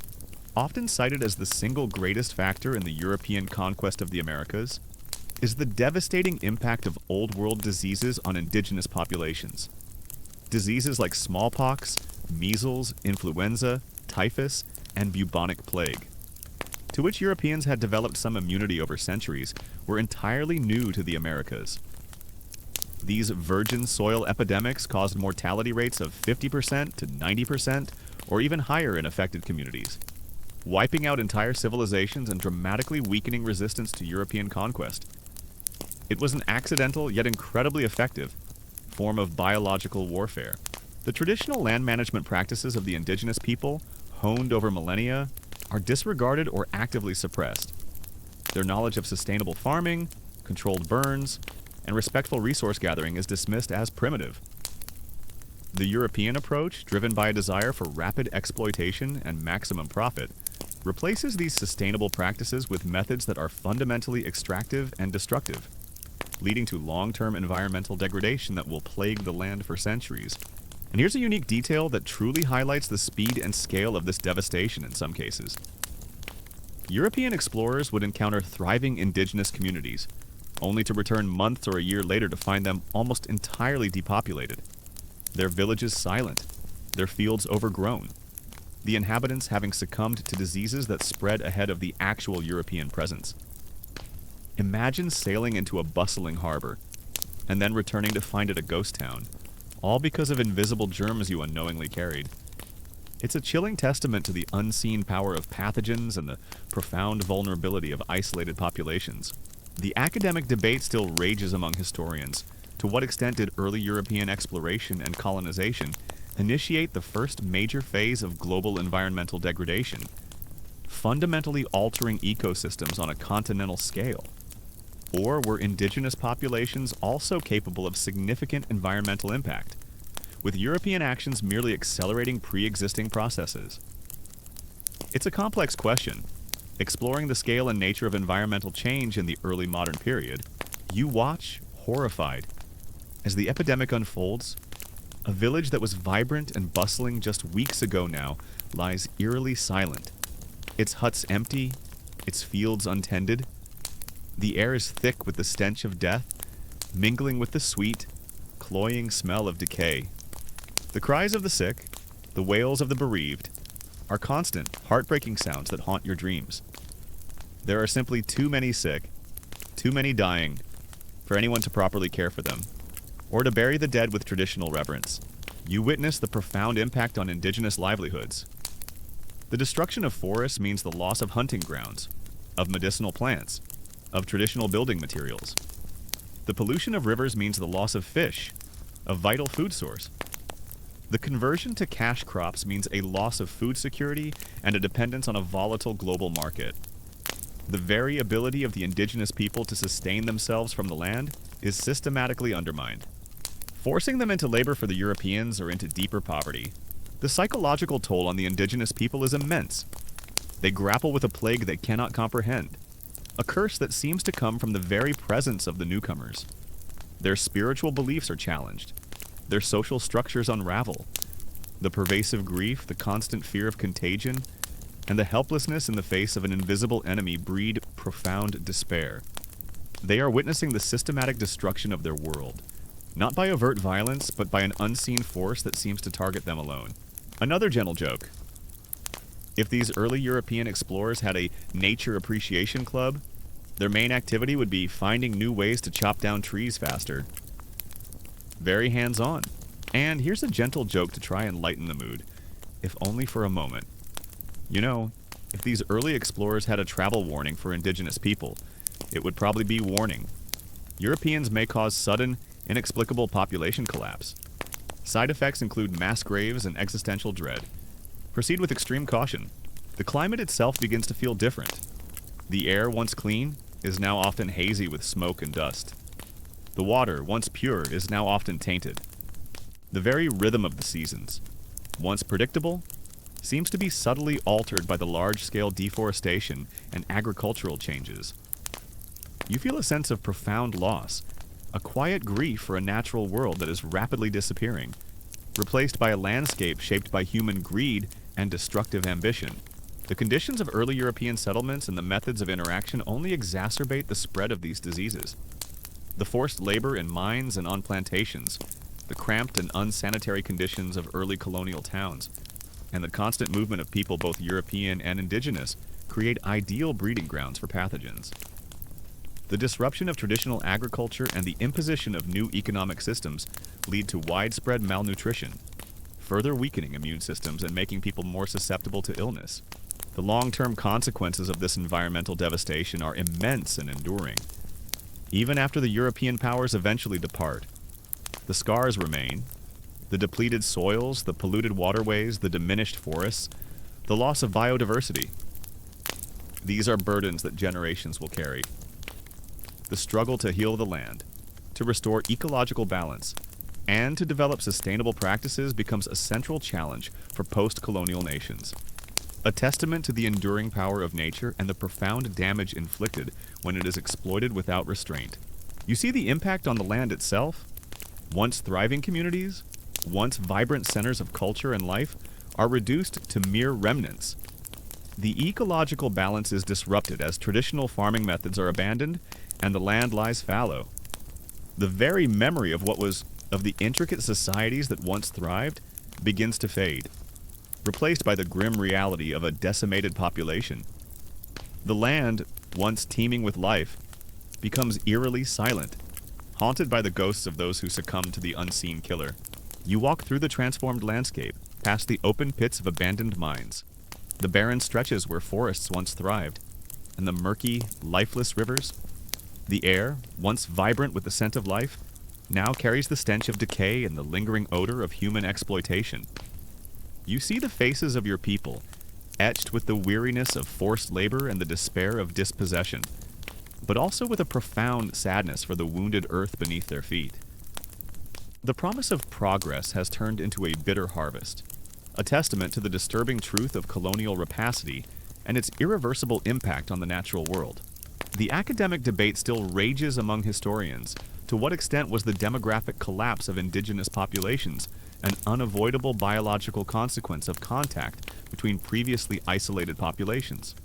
often cited as the single greatest factor in the European conquest of the Americas, is the devastating impact of Old World diseases on indigenous populations. Diseases like smallpox, measles, influenza, typhus, and bubonic plague, to which Europeans had developed some immunity over centuries, were entirely new to the Americas. These virgin soil epidemics caused mortality rates of 50% to 90%, or even higher in affected communities, wiping out entire civilizations and dramatically weakening resistance to European conquest. It was an accidental yet incredibly effective form of biological warfare. The traditional land management practices of the indigenous people, honed over millennia, are disregarded or actively suppressed. Their knowledge of sustainable farming, controlled burns, and respectful resource gathering is dismissed as primitive. The European approach, driven by a desire for rapid exploitation and maximum profit, replaces these sustainable practices with methods that are fundamentally extractive and destructive, leading to long-term environmental degradation that will plague the land for centuries. And here's a unique detail that truly highlights the speed and scale of this devastation in some cases. European explorers would encounter thriving indigenous communities, only to return months or a year later to find them almost entirely depopulated, their villages silent, their fields overgrown, the inhabitants having succumbed to diseases that spread ahead of the actual European presence. Imagine sailing into a bustling harbor, and then returning to find it a ghost town, all because of invisible germs you unknowingly carried. It's a chilling testament to the unseen power of pathogens and the profound vulnerability of isolated populations. The academic debate still rages among historians. To what extent did early European exploration and colonization initiate the first major phase of global environmental degradation, fundamentally altering ecosystems on a continental scale? Or were indigenous populations also capable of significant environmental impact, with European actions merely accelerating pre-existing processes? It's a complex question. Exploring the scale and nature of environmental change in the early modern period, you watch, horrified, as the epidemic unfolds, A village that was vibrant and bustling just weeks ago now lies eerily silent. Its huts empty, its fields untended. The air is thick with the stench of death, mingling with the sweet, cloying smell of decay. The cries of the sick, the wails of the bereaved, are constant, heartbreaking sounds that haunt your dreams. There are simply too many sick, too many dying, for anyone to properly care for them, or to bury the dead with traditional reverence. You witness the profound impact on indigenous livelihoods. The destruction of forests means the loss of hunting grounds, of medicinal plants, of traditional building materials. The pollution of rivers means the loss of fish, a vital food source. The conversion to cash crops means a loss of food security and a dependence on a volatile global market. The very ability of the indigenous people to sustain themselves from the land is systematically undermined, forcing them into labor for the Europeans or into deeper poverty. The psychological toll on the indigenous people is immense. They grapple with a plague they cannot comprehend, a curse that seems to come from the very presence of the newcomers. Their spiritual beliefs are challenged. Their social structures unravel. The pervasive grief, the constant fear of contagion, and the helplessness in the face of an invisible enemy breed profound despair. They are witnessing the systematic destruction of their world, not by overt violence, but by an unseen force that seems to target them alone. Another gentle joke. If these early European explorers had a nature appreciation club, their main activity would be finding new ways to chop down trees faster. Very hands-on. And here's a gentle joke to try and lighten the mood, if only for a moment. You know, if these early explorers had a travel warning for indigenous people, it would probably be warning. Europeans may cause sudden, inexplicable population collapse. Side effects include mass graves and existential dread. Proceed with extreme caution. The climate itself begins to feel different. The air, once clean, is now often hazy with smoke and dust. The water, once pure, is now often tainted. The very rhythm of the seasons, once predictable, seems to be subtly altered by the large-scale deforestation and agricultural changes. You feel a sense of profound loss, a quiet grief for a natural world that is rapidly disappearing, replaced by a landscape shaped by human greed and destructive ambition. The conditions of early European settlements and the methods of interaction only exacerbate the spread of these diseases. The forced labor in mines and on plantations, the cramped and unsanitary conditions of early colonial towns, and the constant movement of people both European and indigenous create ideal breeding grounds for pathogens. The disruption of traditional agriculture and the imposition of new economic systems lead to widespread malnutrition, further weakening immune systems and making people more susceptible to illness. The long-term consequences of this environmental devastation are immense and enduring. Even after the European powers eventually depart, the scars remain. The depleted soils, the polluted waterways, the diminished forests, the loss of biodiversity. These are burdens that generations will carry. The struggle to heal the land, to restore ecological balance, and to develop sustainable practices becomes a central challenge for post-colonial nations. A testament to the enduring power of nature and the profound damage inflicted when it is exploited without restraint. You see the impact on the land itself? Once thriving communities, once vibrant centers of culture and life, are reduced to mere remnants. The ecological balance is disrupted as traditional farming methods are abandoned and the land lies fallow. The very memory of the intricate societies that once thrived begins to fade, replaced by the grim reality of a decimated population. The land, once teeming with life, becomes eerily silent, haunted by the ghosts of those who succumbed to the unseen killer. You walk through the transformed landscape, past the open pits of abandoned mines, the barren stretches where forests once thrived, and the murky, lifeless rivers. The air, once vibrant with the scent of life, now carries the stench of decay and the lingering odor of human exploitation. You see the faces of your people, etched with the weariness of forced labor and the despair of dispossession, but also with a profound sadness for the wounded earth beneath their feet. The promise of progress has turned into a bitter harvest, a testament to the disturbing truth of colonial rapacity and its irreversible impact on the natural world. The academic debate still rages among historians. To what extent was the demographic collapse of indigenous populations an unavoidable biological consequence of contact between previously isolated populations?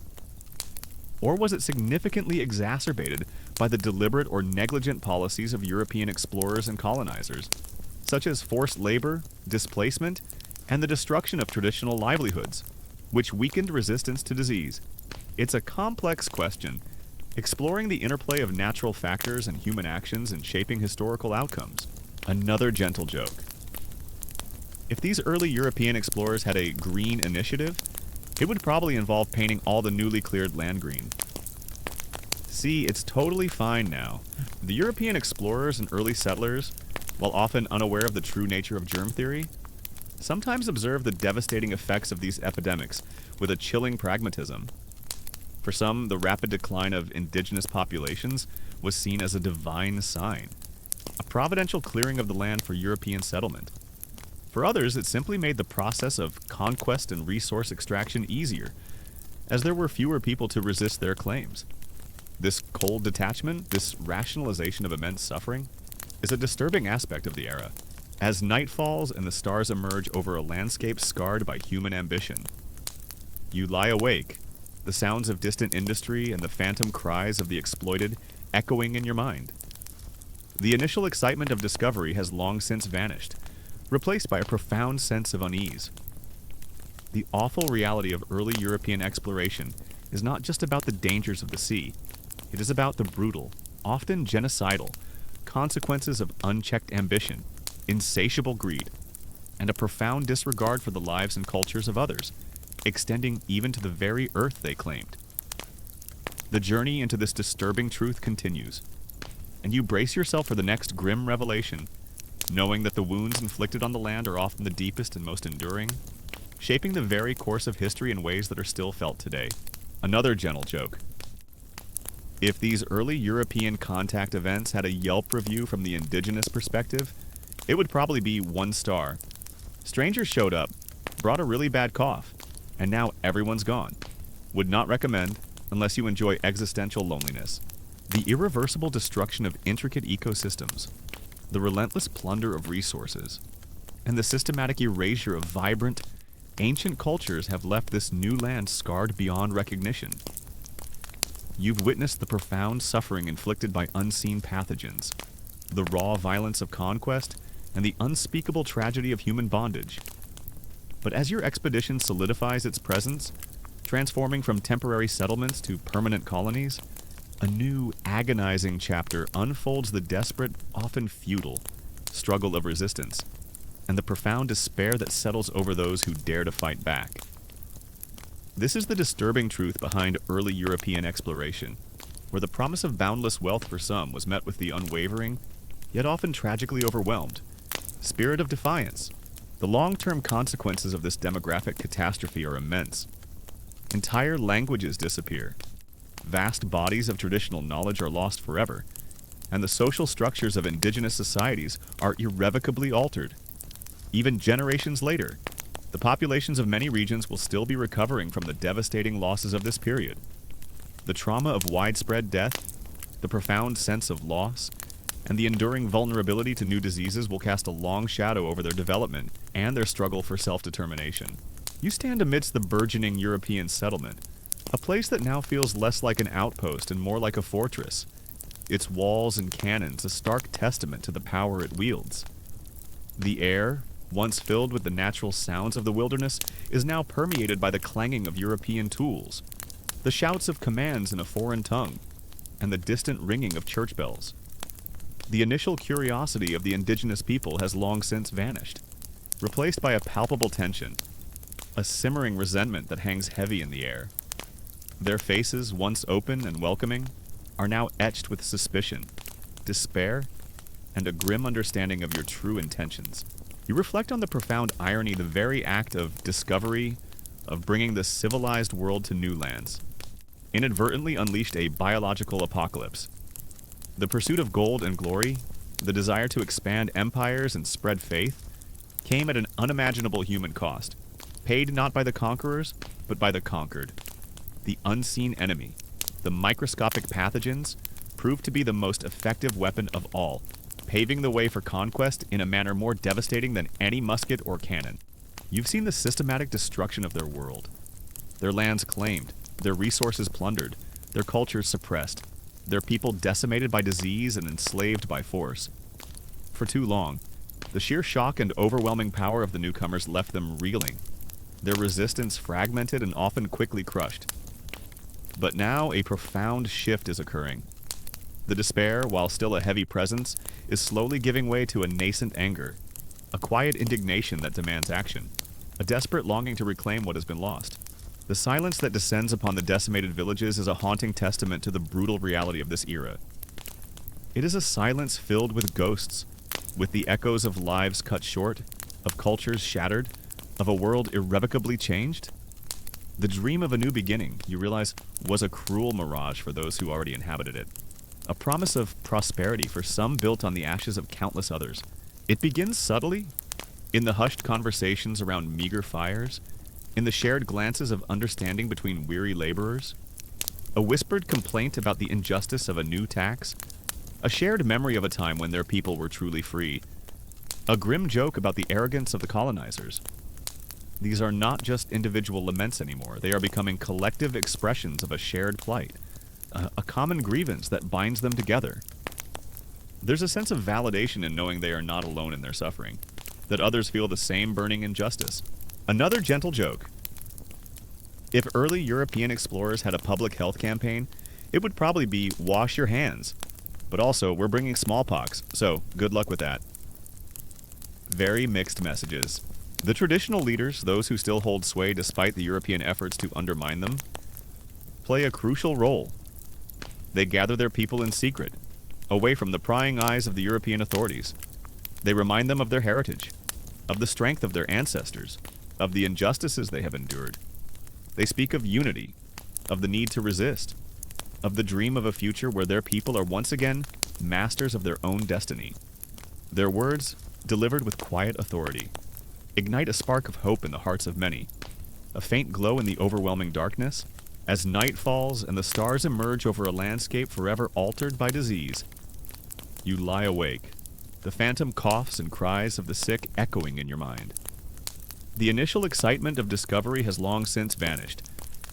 Or was it significantly exacerbated by the deliberate or negligent policies of European explorers and colonizers, such as forced labor, displacement, and the destruction of traditional livelihoods, which weakened resistance to disease? It's a complex question, exploring the interplay of natural factors and human actions in shaping historical outcomes. Another gentle joke. If these early European explorers had a green initiative, it would probably involve painting all the newly cleared land green. See, it's totally fine now. The European explorers and early settlers, while often unaware of the true nature of germ theory, sometimes observe the devastating effects of these epidemics with a chilling pragmatism. For some, the rapid decline of indigenous populations was seen as a divine sign, a providential clearing of the land for European settlement. For others, it simply made the process of conquest and resource extraction easier, as there were fewer people to resist their claims. This cold detachment, this rationalization of immense suffering, is a disturbing aspect of the era. As night falls and the stars emerge over a landscape scarred by human ambition, you lie awake, the sounds of distant industry and the phantom cries of the exploited echoing in your mind. The initial excitement of discovery has long since vanished, replaced by a profound sense of unease. The awful reality of early European exploration is not just about the dangers of the sea. It is about the brutal, often genocidal, consequences of unchecked ambition, insatiable greed, and a profound disregard for the lives and cultures of others, extending even to the very earth they claimed. The journey into this disturbing truth continues, and you brace yourself for the next grim revelation, knowing that the wounds inflicted on the land are often the deepest and most enduring, shaping the very course of history in ways that are still felt today. Another gentle joke. If these early European contact events had a Yelp review from the indigenous perspective, it would probably be 1 star. Strangers showed up, brought a really bad cough, and now everyone's gone. Would not recommend unless you enjoy existential loneliness. The irreversible destruction of intricate ecosystems, the relentless plunder of resources, and the systematic erasure of vibrant, ancient cultures have left this new land scarred beyond recognition. You've witnessed the profound suffering inflicted by unseen pathogens, the raw violence of conquest, and the unspeakable tragedy of human bondage. But as your expedition solidifies its presence, transforming from temporary settlements to permanent colonies, a new, agonizing chapter unfolds the desperate, often futile, struggle of resistance, and the profound despair that settles over those who dare to fight back. This is the disturbing truth behind early European exploration, where the promise of boundless wealth for some was met with the unwavering, yet often tragically overwhelmed, spirit of defiance. The long-term consequences of this demographic catastrophe are immense. Entire languages disappear. Vast bodies of traditional knowledge are lost forever, and the social structures of indigenous societies are irrevocably altered. Even generations later, the populations of many regions will still be recovering from the devastating losses of this period. The trauma of widespread death, the profound sense of loss, and the enduring vulnerability to new diseases will cast a long shadow over their development and their struggle for self-determination. You stand amidst the burgeoning European settlement, a place that now feels less like an outpost and more like a fortress, its walls and cannons a stark testament to the power it wields. The air, once filled with the natural sounds of the wilderness, is now permeated by the clanging of European tools, the shouts of commands in a foreign tongue, and the distant ringing of church bells. The initial curiosity of the indigenous people has long since vanished, replaced by a palpable tension, a simmering resentment that hangs heavy in the air. Their faces, once open and welcoming, are now etched with suspicion, despair, and a grim understanding of your true intentions. You reflect on the profound irony the very act of discovery, of bringing the civilized world to new lands, inadvertently unleashed a biological apocalypse. The pursuit of gold and glory, the desire to expand empires and spread faith, came at an unimaginable human cost, paid not by the conquerors, but by the conquered. The unseen enemy, the microscopic pathogens proved to be the most effective weapon of all, paving the way for conquest in a manner more devastating than any musket or cannon. You've seen the systematic destruction of their world. Their lands claimed, their resources plundered, their cultures suppressed, their people decimated by disease and enslaved by force. For too long, the sheer shock and overwhelming power of the newcomers left them reeling, their resistance fragmented and often quickly crushed. But now a profound shift is occurring. The despair, while still a heavy presence, is slowly giving way to a nascent anger, a quiet indignation that demands action, a desperate longing to reclaim what has been lost. The silence that descends upon the decimated villages is a haunting testament to the brutal reality of this era. It is a silence filled with ghosts, with the echoes of lives cut short, of cultures shattered, of a world irrevocably changed. The dream of a new beginning, you realize, was a cruel mirage for those who already inhabited it. A promise of prosperity for some built on the ashes of countless others. It begins subtly, in the hushed conversations around meager fires, in the shared glances of understanding between weary laborers, a whispered complaint about the injustice of a new tax, a shared memory of a time when their people were truly free, a grim joke about the arrogance of the colonizers. These are not just individual laments anymore. They are becoming collective expressions of a shared plight, a common grievance that binds them together. There's a sense of validation in knowing they are not alone in their suffering, that others feel the same burning injustice. Another gentle joke. If early European explorers had a public health campaign, it would probably be wash your hands. But also, we're bringing smallpox, so good luck with that. Very mixed messages. The traditional leaders, those who still hold sway despite the European efforts to undermine them, play a crucial role. They gather their people in secret, away from the prying eyes of the European authorities. They remind them of their heritage, of the strength of their ancestors, of the injustices they have endured. They speak of unity, of the need to resist, of the dream of a future where their people are once again masters of their own destiny. Their words, delivered with quiet authority, ignite a spark of hope in the hearts of many, a faint glow in the overwhelming darkness. As night falls and the stars emerge over a landscape forever altered by disease, you lie awake, the phantom coughs and cries of the sick echoing in your mind. The initial excitement of discovery has long since vanished,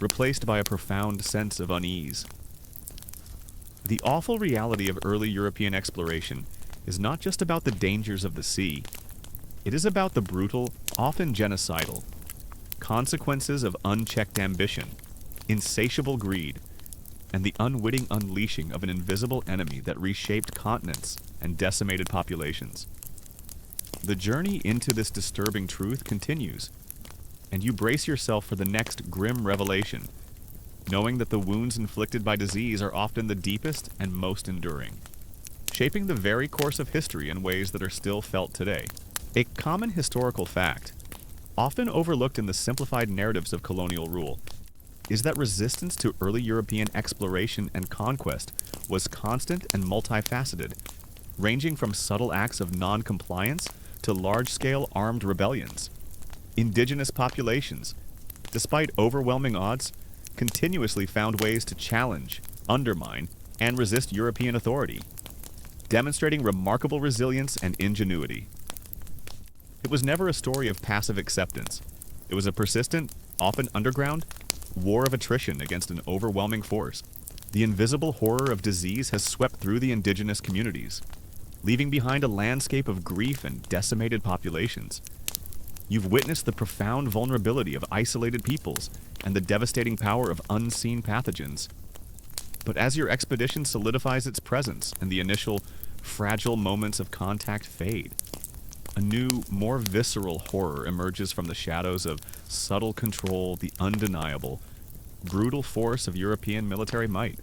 replaced by a profound sense of unease. The awful reality of early European exploration is not just about the dangers of the sea. It is about the brutal, often genocidal, consequences of unchecked ambition, insatiable greed, and the unwitting unleashing of an invisible enemy that reshaped continents and decimated populations. The journey into this disturbing truth continues, and you brace yourself for the next grim revelation, knowing that the wounds inflicted by disease are often the deepest and most enduring, shaping the very course of history in ways that are still felt today. A common historical fact, often overlooked in the simplified narratives of colonial rule, is that resistance to early European exploration and conquest was constant and multifaceted, ranging from subtle acts of non-compliance to large-scale armed rebellions. Indigenous populations, despite overwhelming odds, continuously found ways to challenge, undermine, and resist European authority, demonstrating remarkable resilience and ingenuity. It was never a story of passive acceptance. It was a persistent, often underground, war of attrition against an overwhelming force. The invisible horror of disease has swept through the indigenous communities, leaving behind a landscape of grief and decimated populations. You've witnessed the profound vulnerability of isolated peoples and the devastating power of unseen pathogens. But as your expedition solidifies its presence and the initial fragile moments of contact fade, a new, more visceral horror emerges from the shadows of subtle control, the undeniable, brutal force of European military might.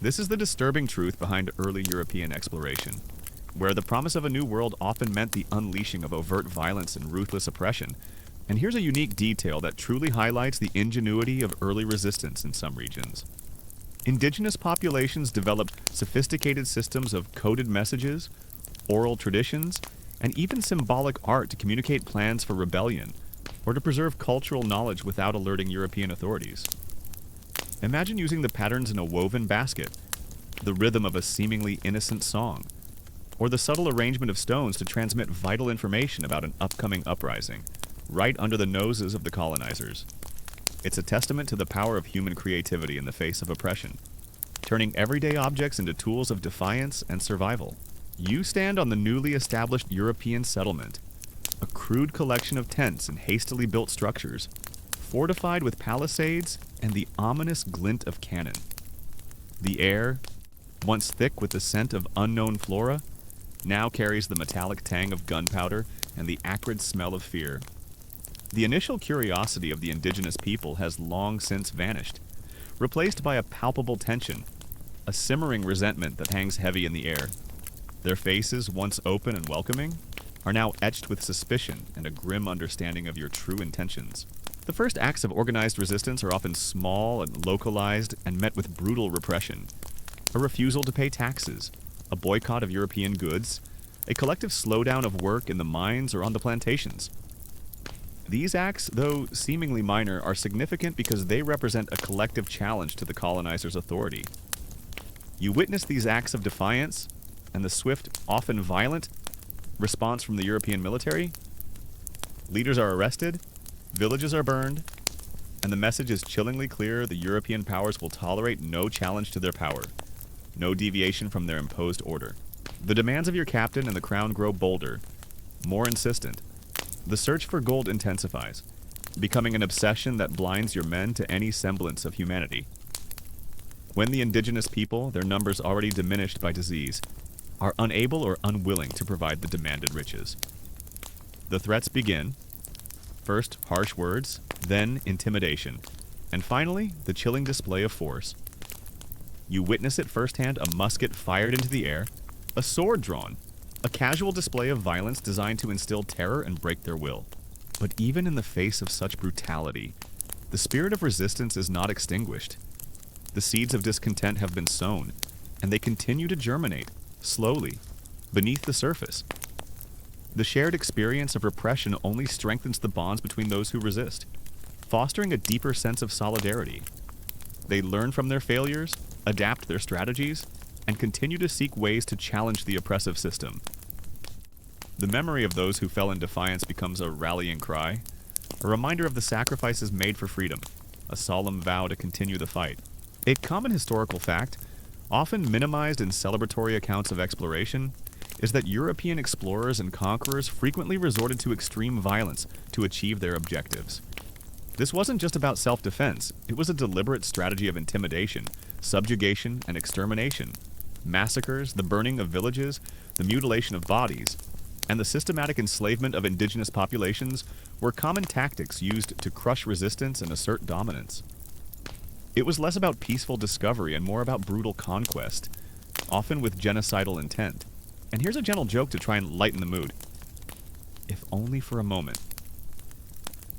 This is the disturbing truth behind early European exploration, where the promise of a new world often meant the unleashing of overt violence and ruthless oppression. And here's a unique detail that truly highlights the ingenuity of early resistance in some regions. Indigenous populations developed sophisticated systems of coded messages, oral traditions, and even symbolic art to communicate plans for rebellion or to preserve cultural knowledge without alerting European authorities. Imagine using the patterns in a woven basket, the rhythm of a seemingly innocent song, or the subtle arrangement of stones to transmit vital information about an upcoming uprising, right under the noses of the colonizers. It's a testament to the power of human creativity in the face of oppression, turning everyday objects into tools of defiance and survival. You stand on the newly established European settlement, a crude collection of tents and hastily built structures, fortified with palisades and the ominous glint of cannon. The air, once thick with the scent of unknown flora, now carries the metallic tang of gunpowder and the acrid smell of fear. The initial curiosity of the indigenous people has long since vanished, replaced by a palpable tension, a simmering resentment that hangs heavy in the air. Their faces, once open and welcoming, are now etched with suspicion and a grim understanding of your true intentions. The first acts of organized resistance are often small and localized and met with brutal repression. A refusal to pay taxes, a boycott of European goods, a collective slowdown of work in the mines or on the plantations. These acts, though seemingly minor, are significant because they represent a collective challenge to the colonizers' authority. You witness these acts of defiance and the swift, often violent, response from the European military. Leaders are arrested, villages are burned, and the message is chillingly clear: the European powers will tolerate no challenge to their power, no deviation from their imposed order. The demands of your captain and the crown grow bolder, more insistent. The search for gold intensifies, becoming an obsession that blinds your men to any semblance of humanity. When the indigenous people, their numbers already diminished by disease, are unable or unwilling to provide the demanded riches, the threats begin. First, harsh words, then intimidation, and finally, the chilling display of force. You witness it firsthand: a musket fired into the air, a sword drawn, a casual display of violence designed to instill terror and break their will. But even in the face of such brutality, the spirit of resistance is not extinguished. The seeds of discontent have been sown, and they continue to germinate, slowly, beneath the surface. The shared experience of repression only strengthens the bonds between those who resist, fostering a deeper sense of solidarity. They learn from their failures, adapt their strategies, and continue to seek ways to challenge the oppressive system. The memory of those who fell in defiance becomes a rallying cry, a reminder of the sacrifices made for freedom, a solemn vow to continue the fight. A common historical fact, often minimized in celebratory accounts of exploration, is that European explorers and conquerors frequently resorted to extreme violence to achieve their objectives. This wasn't just about self-defense, it was a deliberate strategy of intimidation, subjugation, and extermination. Massacres, the burning of villages, the mutilation of bodies, and the systematic enslavement of indigenous populations were common tactics used to crush resistance and assert dominance. It was less about peaceful discovery and more about brutal conquest, often with genocidal intent. And here's a gentle joke to try and lighten the mood. If only for a moment.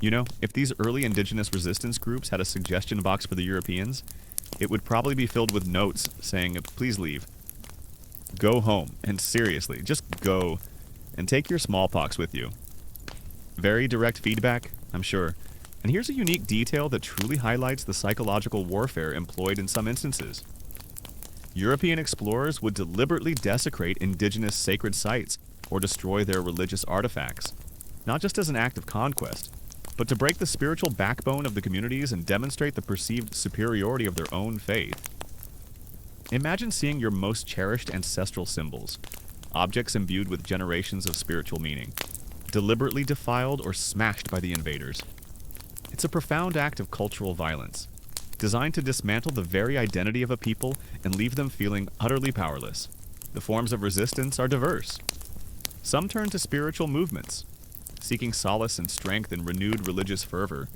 You know, if these early indigenous resistance groups had a suggestion box for the Europeans, it would probably be filled with notes saying, please leave. Go home, and seriously, just go, and take your smallpox with you. Very direct feedback, I'm sure. And here's a unique detail that truly highlights the psychological warfare employed in some instances. European explorers would deliberately desecrate indigenous sacred sites or destroy their religious artifacts, not just as an act of conquest, but to break the spiritual backbone of the communities and demonstrate the perceived superiority of their own faith. Imagine seeing your most cherished ancestral symbols, objects imbued with generations of spiritual meaning, deliberately defiled or smashed by the invaders. It's a profound act of cultural violence, designed to dismantle the very identity of a people and leave them feeling utterly powerless. The forms of resistance are diverse. Some turn to spiritual movements, seeking solace and strength in renewed religious fervor,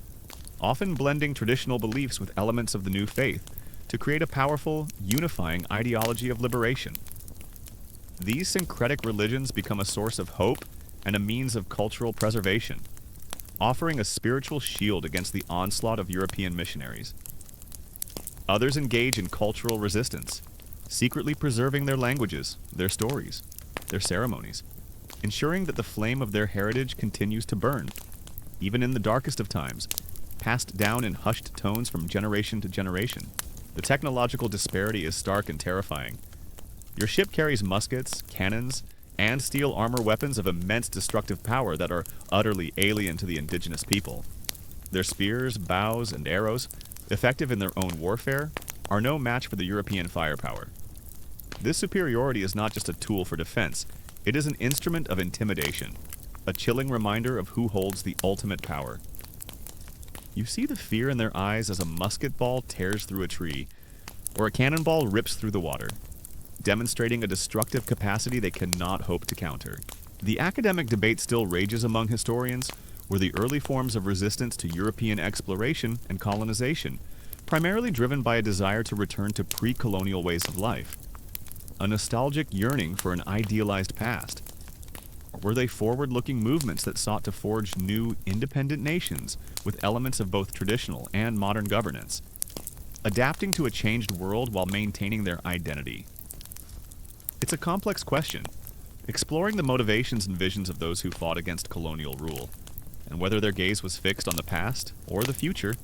often blending traditional beliefs with elements of the new faith to create a powerful, unifying ideology of liberation. These syncretic religions become a source of hope and a means of cultural preservation, offering a spiritual shield against the onslaught of European missionaries. Others engage in cultural resistance, secretly preserving their languages, their stories, their ceremonies, ensuring that the flame of their heritage continues to burn, even in the darkest of times, passed down in hushed tones from generation to generation. The technological disparity is stark and terrifying. Your ship carries muskets, cannons, and steel armor weapons of immense destructive power that are utterly alien to the indigenous people. Their spears, bows, and arrows, effective in their own warfare, are no match for the European firepower. This superiority is not just a tool for defense, it is an instrument of intimidation, a chilling reminder of who holds the ultimate power. You see the fear in their eyes as a musket ball tears through a tree, or a cannonball rips through the water, demonstrating a destructive capacity they cannot hope to counter. The academic debate still rages among historians were the early forms of resistance to European exploration and colonization, primarily driven by a desire to return to pre-colonial ways of life, a nostalgic yearning for an idealized past. Or were they forward-looking movements that sought to forge new, independent nations with elements of both traditional and modern governance, adapting to a changed world while maintaining their identity? It's a complex question, exploring the motivations and visions of those who fought against colonial rule, and whether their gaze was fixed on the past or the future.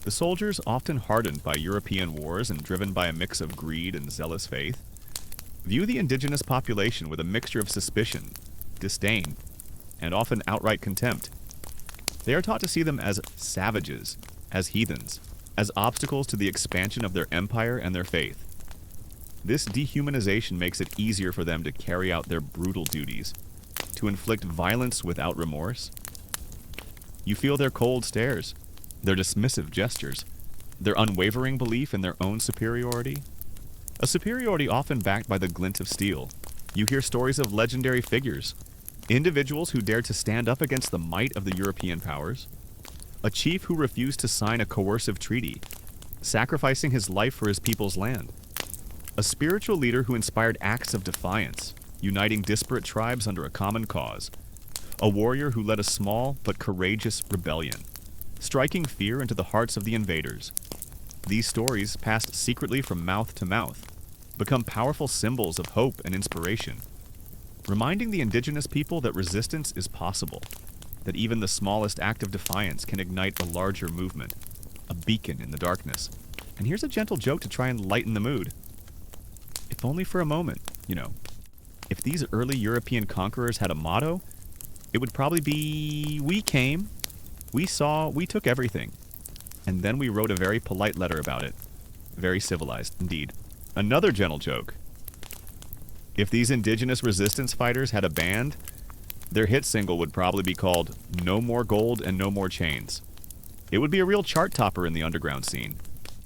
The soldiers, often hardened by European wars and driven by a mix of greed and zealous faith, view the indigenous population with a mixture of suspicion, disdain, and often outright contempt. They are taught to see them as savages, as heathens, as obstacles to the expansion of their empire and their faith. This dehumanization makes it easier for them to carry out their brutal duties, to inflict violence without remorse. You feel their cold stares, their dismissive gestures, their unwavering belief in their own superiority. A superiority often backed by the glint of steel. You hear stories of legendary figures, individuals who dared to stand up against the might of the European powers, a chief who refused to sign a coercive treaty, sacrificing his life for his people's land, a spiritual leader who inspired acts of defiance, uniting disparate tribes under a common cause, a warrior who led a small but courageous rebellion, striking fear into the hearts of the invaders. These stories, passed secretly from mouth to mouth, become powerful symbols of hope and inspiration, reminding the indigenous people that resistance is possible, that even the smallest act of defiance can ignite a larger movement, a beacon in the darkness. And here's a gentle joke to try and lighten the mood. If only for a moment, if these early European conquerors had a motto, it would probably be, "We came, we saw, we took everything, and then we wrote a very polite letter about it." Very civilized, indeed. Another gentle joke. If these indigenous resistance fighters had a band, their hit single would probably be called "No More Gold and No More Chains." It would be a real chart topper in the underground scene,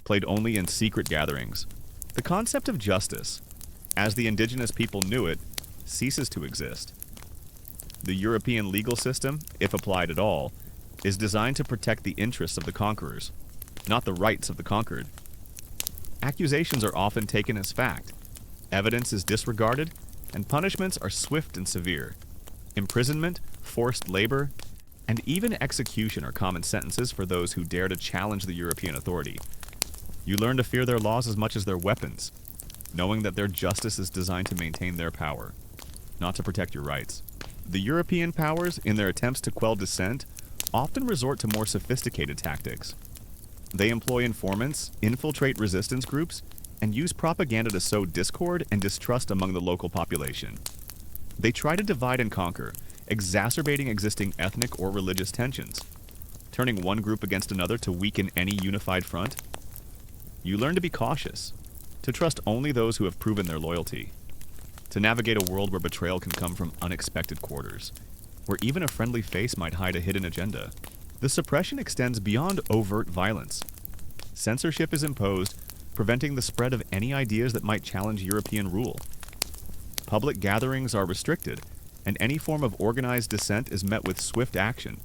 played only in secret gatherings. The concept of justice, as the indigenous people knew it, ceases to exist. The European legal system, if applied at all, is designed to protect the interests of the conquerors, not the rights of the conquered. Accusations are often taken as fact, evidence is disregarded, and punishments are swift and severe. Imprisonment, forced labor, and even execution are common sentences for those who dare to challenge the European authority. You learn to fear their laws as much as their weapons, knowing that their justice is designed to maintain their power, not to protect your rights. The European powers, in their attempts to quell dissent, often resort to more sophisticated tactics. They employ informants, infiltrate resistance groups, and use propaganda to sow discord and distrust among the local population. They try to divide and conquer, exacerbating existing ethnic or religious tensions, turning one group against another to weaken any unified front. You learn to be cautious, to trust only those who have proven their loyalty, to navigate a world where betrayal can come from unexpected quarters, where even a friendly face might hide a hidden agenda. The suppression extends beyond overt violence. Censorship is imposed, preventing the spread of any ideas that might challenge European rule. Public gatherings are restricted, and any form of organized dissent is met with swift action.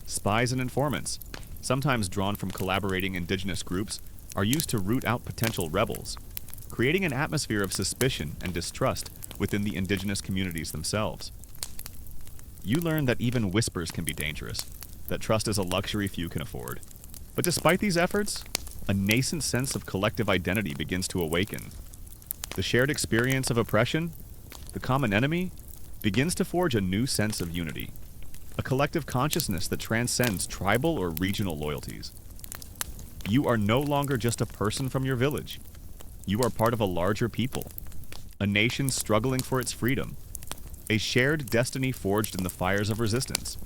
Spies and informants, sometimes drawn from collaborating indigenous groups, are used to root out potential rebels, creating an atmosphere of suspicion and distrust within the indigenous communities themselves. You learn that even whispers can be dangerous, that trust is a luxury few can afford. But despite these efforts, a nascent sense of collective identity begins to awaken. The shared experience of oppression, the common enemy, begins to forge a new sense of unity. a collective consciousness that transcends tribal or regional loyalties. You are no longer just a person from your village. You are part of a larger people, a nation struggling for its freedom, a shared destiny forged in the fires of resistance.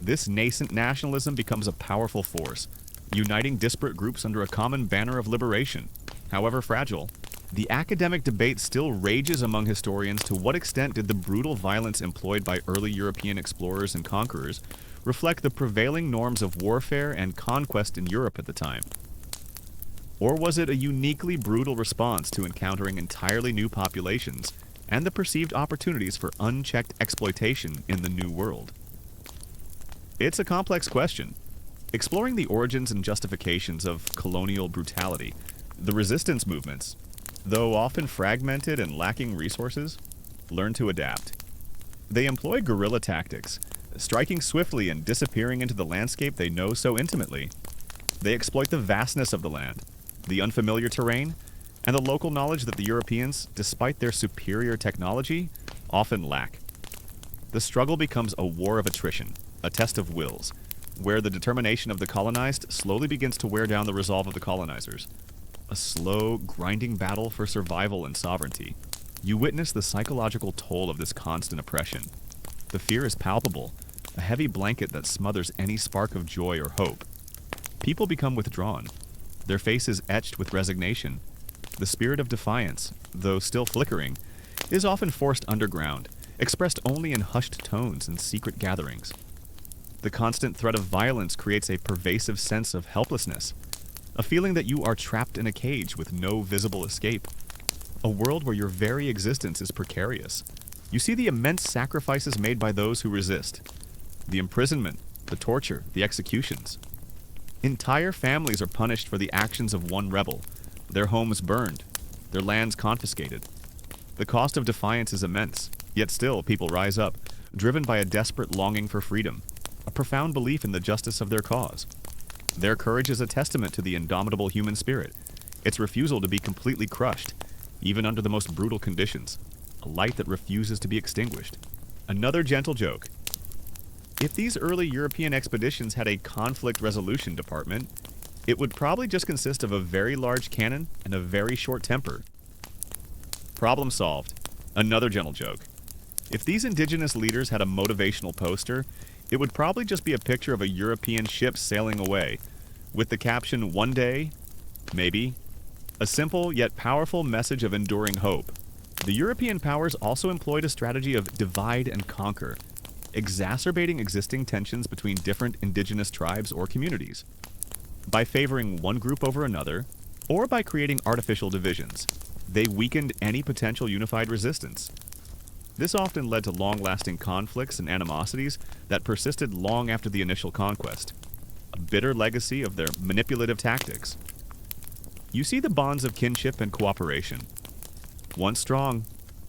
This nascent nationalism becomes a powerful force, uniting disparate groups under a common banner of liberation. However fragile, the academic debate still rages among historians to what extent did the brutal violence employed by early European explorers and conquerors reflect the prevailing norms of warfare and conquest in Europe at the time? Or was it a uniquely brutal response to encountering entirely new populations and the perceived opportunities for unchecked exploitation in the New World? It's a complex question. Exploring the origins and justifications of colonial brutality, the resistance movements, though often fragmented and lacking resources, learn to adapt. They employ guerrilla tactics, striking swiftly and disappearing into the landscape they know so intimately. They exploit the vastness of the land, the unfamiliar terrain, and the local knowledge that the Europeans, despite their superior technology, often lack. The struggle becomes a war of attrition, a test of wills, where the determination of the colonized slowly begins to wear down the resolve of the colonizers. A slow, grinding battle for survival and sovereignty. You witness the psychological toll of this constant oppression. The fear is palpable, a heavy blanket that smothers any spark of joy or hope. People become withdrawn, their faces etched with resignation. The spirit of defiance, though still flickering, is often forced underground, expressed only in hushed tones and secret gatherings. The constant threat of violence creates a pervasive sense of helplessness, a feeling that you are trapped in a cage with no visible escape, a world where your very existence is precarious. You see the immense sacrifices made by those who resist, the imprisonment, the torture, the executions. Entire families are punished for the actions of one rebel, their homes burned, their lands confiscated. The cost of defiance is immense, yet still people rise up, driven by a desperate longing for freedom, a profound belief in the justice of their cause. Their courage is a testament to the indomitable human spirit, its refusal to be completely crushed, even under the most brutal conditions, a light that refuses to be extinguished. Another gentle joke. If these early European expeditions had a conflict resolution department, it would probably just consist of a very large cannon and a very short temper. Problem solved. Another gentle joke. If these indigenous leaders had a motivational poster, it would probably just be a picture of a European ship sailing away, with the caption, "One day, maybe." A simple yet powerful message of enduring hope. The European powers also employed a strategy of divide and conquer, exacerbating existing tensions between different indigenous tribes or communities. By favoring one group over another, or by creating artificial divisions, they weakened any potential unified resistance. This often led to long-lasting conflicts and animosities that persisted long after the initial conquest, a bitter legacy of their manipulative tactics. You see the bonds of kinship and cooperation, once strong,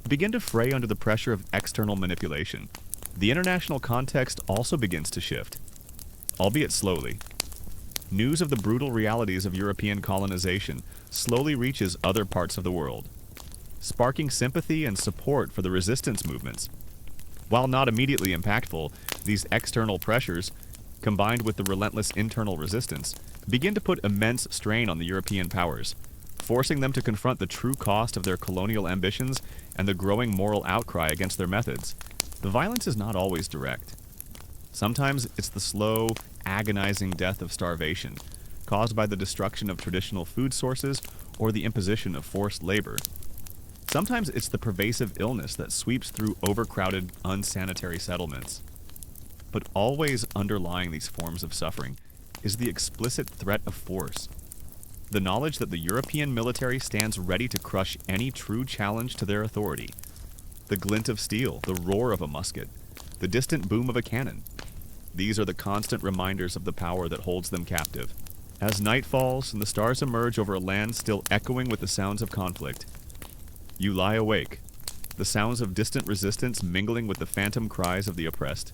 begin to fray under the pressure of external manipulation. The international context also begins to shift, albeit slowly. News of the brutal realities of European colonization slowly reaches other parts of the world, sparking sympathy and support for the resistance movements. While not immediately impactful, these external pressures, combined with the relentless internal resistance, begin to put immense strain on the European powers, forcing them to confront the true cost of their colonial ambitions and the growing moral outcry against their methods. The violence is not always direct. Sometimes it's the slow, agonizing death of starvation, caused by the destruction of traditional food sources or the imposition of forced labor. Sometimes it's the pervasive illness that sweeps through overcrowded, unsanitary settlements. But always underlying these forms of suffering is the explicit threat of force. The knowledge that the European military stands ready to crush any true challenge to their authority. The glint of steel, the roar of a musket, the distant boom of a cannon. These are the constant reminders of the power that holds them captive. As night falls and the stars emerge over a land still echoing with the sounds of conflict, you lie awake, the sounds of distant resistance mingling with the phantom cries of the oppressed.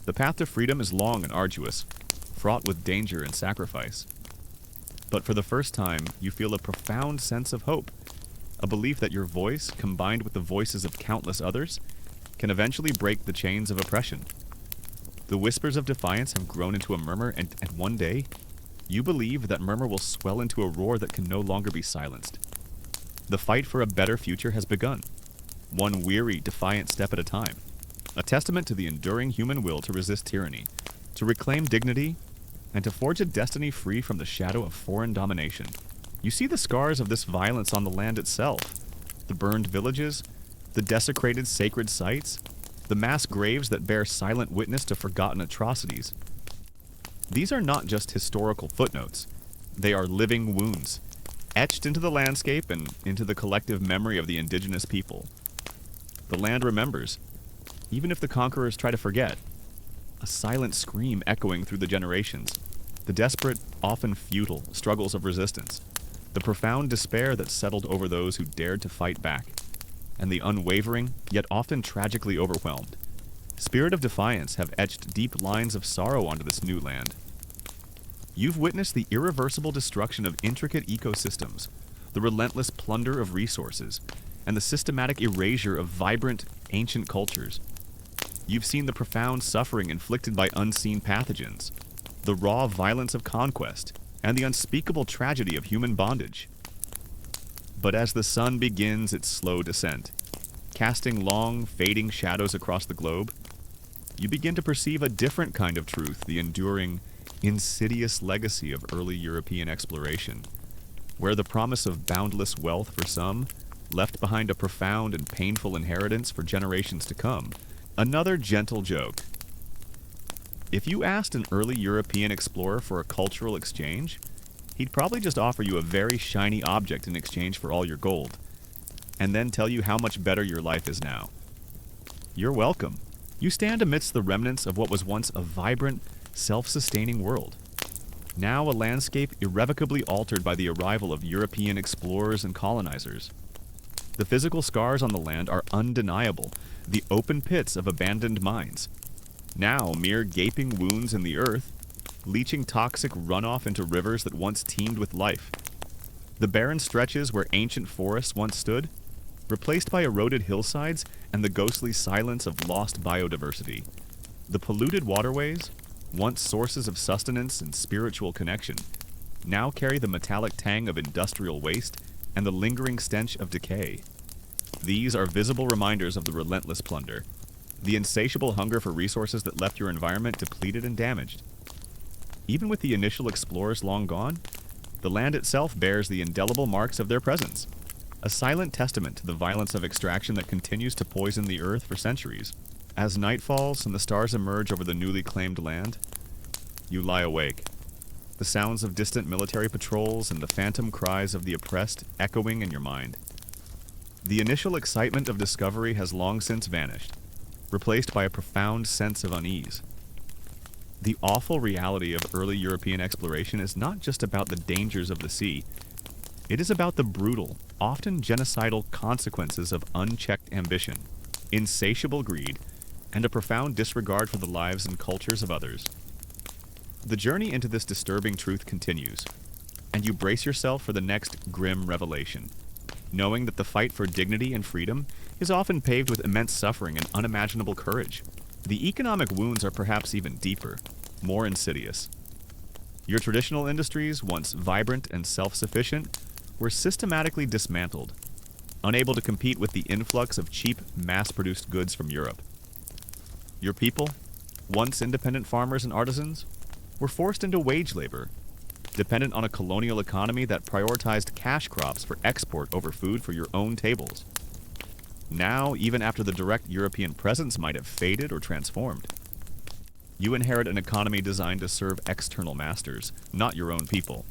The path to freedom is long and arduous, fraught with danger and sacrifice. But for the first time, you feel a profound sense of hope, a belief that your voice, combined with the voices of countless others, can eventually break the chains of oppression. The whispers of defiance have grown into a murmur, and one day, you believe that murmur will swell into a roar that can no longer be silenced. The fight for a better future has begun, one weary, defiant step at a time, a testament to the enduring human will to resist tyranny, to reclaim dignity, and to forge a destiny free from the shadow of foreign domination. You see the scars of this violence on the land itself, the burned villages, the desecrated sacred sites, the mass graves that bear silent witness to forgotten atrocities. These are not just historical footnotes. They are living wounds, etched into the landscape and into the collective memory of the indigenous people. The land remembers, even if the conquerors try to forget. A silent scream echoing through the generations, the desperate, often futile, struggles of resistance, the profound despair that settled over those who dared to fight back, and the unwavering, yet often tragically overwhelmed spirit of defiance have etched deep lines of sorrow onto this new land. You've witnessed the irreversible destruction of intricate ecosystems, the relentless plunder of resources, and the systematic erasure of vibrant, ancient cultures. You've seen the profound suffering inflicted by unseen pathogens, the raw violence of conquest, and the unspeakable tragedy of human bondage. But as the sun begins its slow descent, casting long, fading shadows across the globe, you begin to perceive a different kind of truth, the enduring, insidious legacy of early European exploration, where the promise of boundless wealth for some left behind a profound and painful inheritance for generations to come. Another gentle joke. If you asked an early European explorer for a cultural exchange, he'd probably just offer you a very shiny object in exchange for all your gold, and then tell you how much better your life is now. You're welcome. You stand amidst the remnants of what was once a vibrant, self-sustaining world. Now a landscape irrevocably altered by the arrival of European explorers and colonizers. The physical scars on the land are undeniable, the open pits of abandoned mines. Now mere gaping wounds in the earth, leaching toxic runoff into rivers that once teemed with life. The barren stretches where ancient forests once stood, replaced by eroded hillsides and the ghostly silence of lost biodiversity. The polluted waterways, once sources of sustenance and spiritual connection, now carry the metallic tang of industrial waste and the lingering stench of decay. These are visible reminders of the relentless plunder, the insatiable hunger for resources that left your environment depleted and damaged. Even with the initial explorers long gone, the land itself bears the indelible marks of their presence, a silent testament to the violence of extraction that continues to poison the earth for centuries. As night falls and the stars emerge over the newly claimed land, you lie awake, the sounds of distant military patrols and the phantom cries of the oppressed echoing in your mind. The initial excitement of discovery has long since vanished, replaced by a profound sense of unease. The awful reality of early European exploration is not just about the dangers of the sea. It is about the brutal, often genocidal consequences of unchecked ambition, insatiable greed, and a profound disregard for the lives and cultures of others. The journey into this disturbing truth continues, and you brace yourself for the next grim revelation, knowing that the fight for dignity and freedom is often paved with immense suffering and unimaginable courage. The economic wounds are perhaps even deeper, more insidious. Your traditional industries, once vibrant and self-sufficient, were systematically dismantled, unable to compete with the influx of cheap, mass-produced goods from Europe. Your people, once independent farmers and artisans, were forced into wage labor, dependent on a colonial economy that prioritized cash crops for export over food for your own tables. Now, even after the direct European presence might have faded or transformed, you inherit an economy designed to serve external masters, not your own people.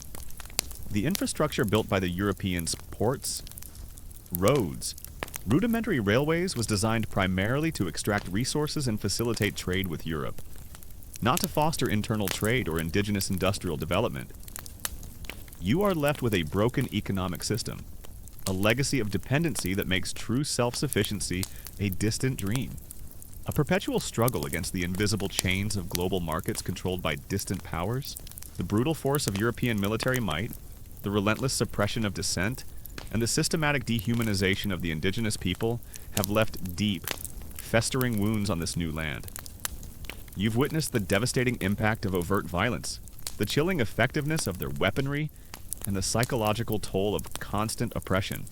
The infrastructure built by the Europeans, ports, roads, rudimentary railways, was designed primarily to extract resources and facilitate trade with Europe, not to foster internal trade or indigenous industrial development. You are left with a broken economic system, a legacy of dependency that makes true self-sufficiency a distant dream, a perpetual struggle against the invisible chains of global markets controlled by distant powers. The brutal force of European military might, the relentless suppression of dissent, and the systematic dehumanization of the indigenous people have left deep, festering wounds on this new land. You've witnessed the devastating impact of overt violence, the chilling effectiveness of their weaponry, and the psychological toll of constant oppression.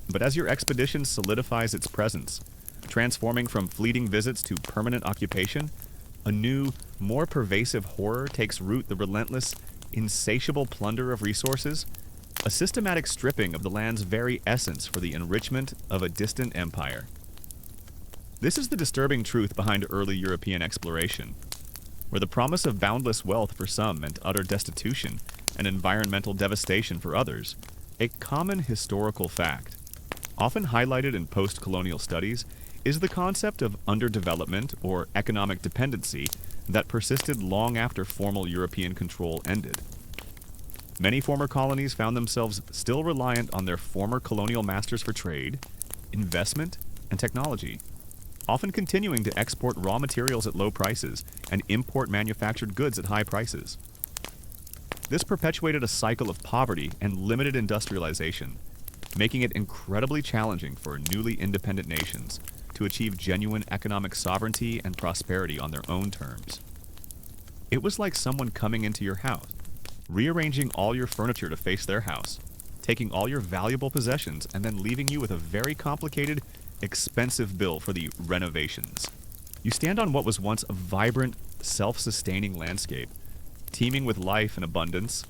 But as your expedition solidifies its presence, transforming from fleeting visits to permanent occupation, a new, more pervasive horror takes root: the relentless, insatiable plunder of resources, a systematic stripping of the land's very essence for the enrichment of a distant empire. This is the disturbing truth behind early European exploration, where the promise of boundless wealth for some meant utter destitution and environmental devastation for others. A common historical fact, often highlighted in post-colonial studies, is the concept of underdevelopment or economic dependency that persisted long after formal European control ended. Many former colonies found themselves still reliant on their former colonial masters for trade, investment, and technology, often continuing to export raw materials at low prices and import manufactured goods at high prices. This perpetuated a cycle of poverty and limited industrialization, making it incredibly challenging for newly independent nations to achieve genuine economic sovereignty and prosperity on their own terms. It was like someone coming into your house, rearranging all your furniture to face their house, taking all your valuable possessions, and then leaving you with a very complicated, expensive bill for the renovations. You stand on what was once a vibrant, self-sustaining landscape, teeming with life and abundance.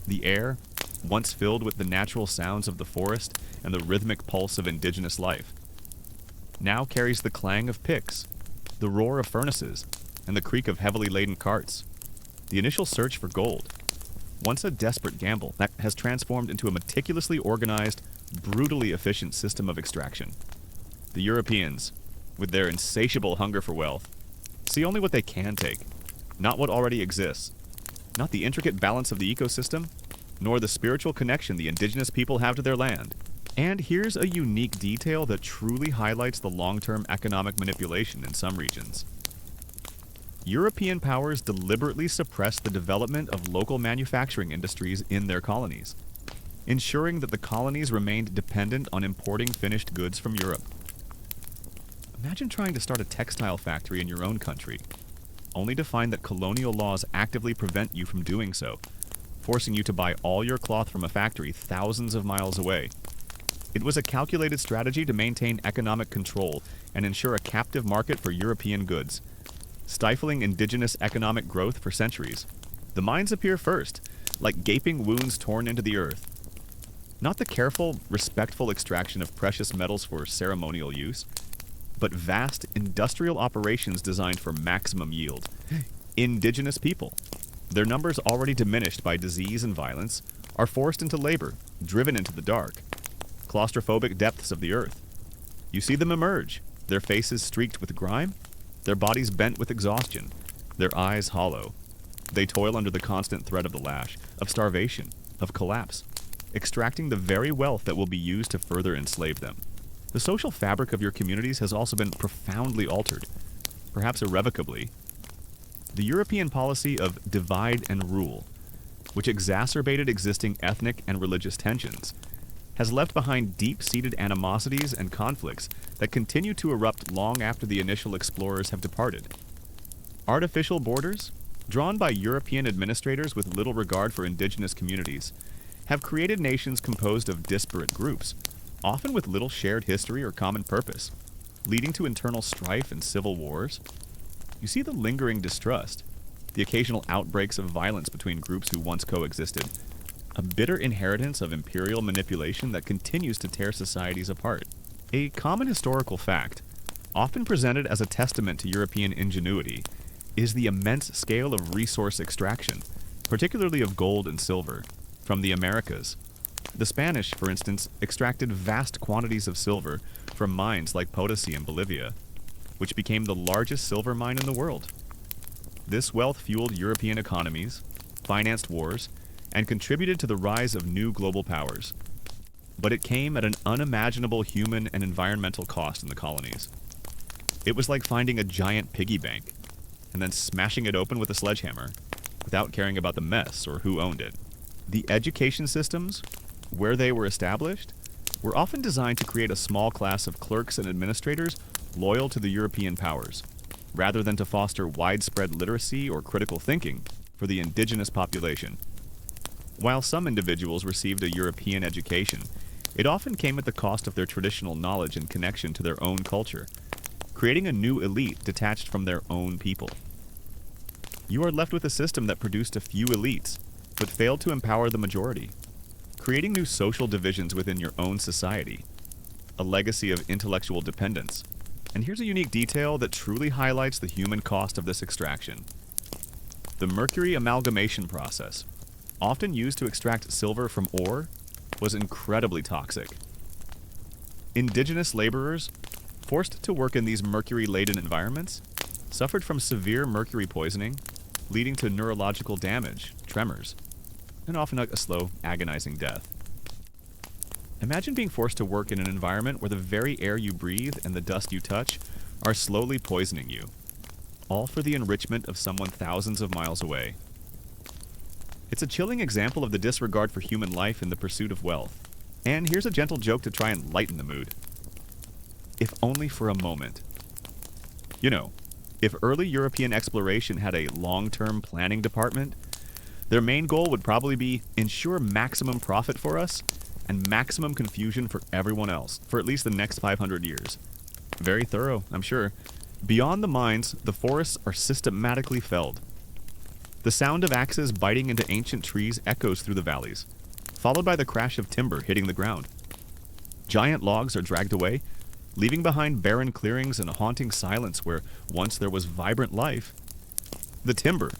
The air, once filled with the natural sounds of the forest and the rhythmic pulse of indigenous life, now carries the clang of picks, the roar of furnaces, and the creak of heavily laden carts. The initial search for gold, once a desperate gamble, that has transformed into a meticulously organized, brutally efficient system of extraction. The Europeans, with their insatiable hunger for wealth, see only what they can take, not what already exists, not the intricate balance of the ecosystem, nor the spiritual connection the indigenous people have to their land. And here's a unique detail that truly highlights the long-term economic manipulation in some regions. European powers deliberately suppressed the development of local manufacturing industries in their colonies, ensuring that the colonies remained dependent on importing finished goods from Europe. Imagine trying to start a textile factory in your own country, only to find that colonial laws actively prevent you from doing so, forcing you to buy all your cloth from a factory thousands of miles away. It was a calculated strategy to maintain economic control and ensure a captive market for European goods, stifling indigenous economic growth for centuries. The mines appear first, like gaping wounds torn into the earth. Not the careful, respectful extraction of precious metals for ceremonial use, but vast industrial operations designed for maximum yield. Indigenous people, their numbers already diminished by disease and violence, are forced into labor, driven into the dark, claustrophobic depths of the earth. You see them emerge, their faces streaked with grime, their bodies bent with exhaustion, their eyes hollow. They toil under the constant threat of the lash, of starvation, of collapse, extracting the very wealth that will be used to further enslave them. The social fabric of your communities has also been profoundly altered, perhaps irrevocably. The European policy of divide and rule, which exacerbated existing ethnic and religious tensions, has left behind deep-seated animosities and conflicts that continue to erupt long after the initial explorers have departed. Artificial borders, drawn by European administrators with little regard for indigenous communities, have created nations composed of disparate groups, often with little shared history or common purpose, leading to internal strife and civil wars. You see the lingering distrust, the occasional outbreaks of violence between groups who once coexisted, a bitter inheritance of imperial manipulation that continues to tear societies apart. A common historical fact, often presented as a testament to European ingenuity, is the immense scale of resource extraction, particularly of gold and silver, from the Americas. The Spanish, for instance, extracted vast quantities of silver from mines like Potosi in Bolivia, which became the largest silver mine in the world. This wealth fueled European economies, financed wars, and contributed to the rise of new global powers. But it came at an unimaginable human and environmental cost in the colonies. It was like finding a giant piggy bank, and then smashing it open with a sledgehammer, without caring about the mess or who owned it. The education systems, where they were established, were often designed to create a small class of clerks and administrators loyal to the European powers, rather than to foster widespread literacy or critical thinking for the indigenous population. While some individuals received a European education, it often came at the cost of their traditional knowledge and connection to their own culture, creating a new elite detached from their own people. You are left with a system that produced a few elites, but failed to empower the majority, creating new social divisions within your own society, a legacy of intellectual dependence. And here's a unique detail that truly highlights the human cost of this extraction. The mercury amalgamation process, often used to extract silver from ore, was incredibly toxic. Indigenous laborers, forced to work in these mercury-laden environments, suffered from severe mercury poisoning, leading to neurological damage, tremors, and often a slow, agonizing death. Imagine being forced to work in an environment where the very air you breathe and the dust you touch are slowly poisoning you, all for the enrichment of someone thousands of miles away. It's a chilling example of the disregard for human life in the pursuit of wealth. And here's a gentle joke to try and lighten the mood. If only for a moment. You know, if early European exploration had a long-term planning department, their main goal would probably be ensure maximum profit for us and maximum confusion for everyone else for at least the next 500 years. Very thorough, I'm sure. Beyond the mines, the forests are systematically felled. The sound of axes biting into ancient trees echoes through the valleys, followed by the crash of timber hitting the ground. Giant logs are dragged away, leaving behind barren clearings and a haunting silence where once there was vibrant life. The timber,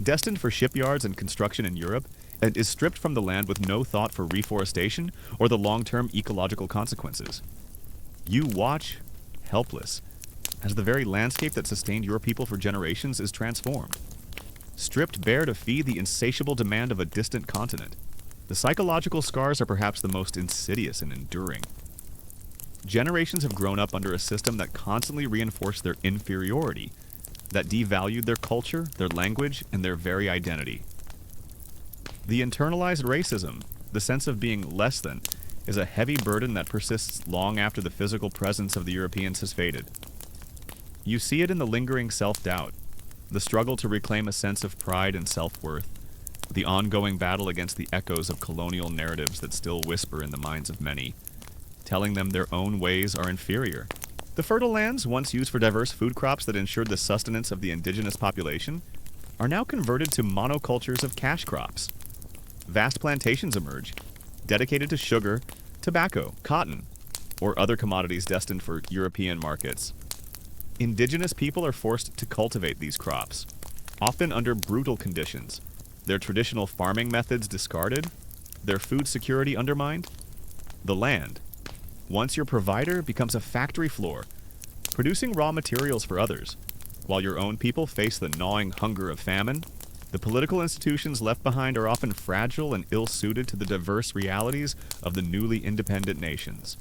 destined for shipyards and construction in Europe, is stripped from the land with no thought for reforestation or the long-term ecological consequences. You watch, helpless, as the very landscape that sustained your people for generations is transformed, stripped bare to feed the insatiable demand of a distant continent. The psychological scars are perhaps the most insidious and enduring. Generations have grown up under a system that constantly reinforced their inferiority, that devalued their culture, their language, and their very identity. The internalized racism, the sense of being less than, is a heavy burden that persists long after the physical presence of the Europeans has faded. You see it in the lingering self-doubt, the struggle to reclaim a sense of pride and self-worth, the ongoing battle against the echoes of colonial narratives that still whisper in the minds of many, telling them their own ways are inferior. The fertile lands, once used for diverse food crops that ensured the sustenance of the indigenous population, are now converted to monocultures of cash crops. Vast plantations emerge, dedicated to sugar, tobacco, cotton, or other commodities destined for European markets. Indigenous people are forced to cultivate these crops, often under brutal conditions, their traditional farming methods discarded, their food security undermined. The land, once your provider, becomes a factory floor, producing raw materials for others, while your own people face the gnawing hunger of famine. The political institutions left behind are often fragile and ill-suited to the diverse realities of the newly independent nations.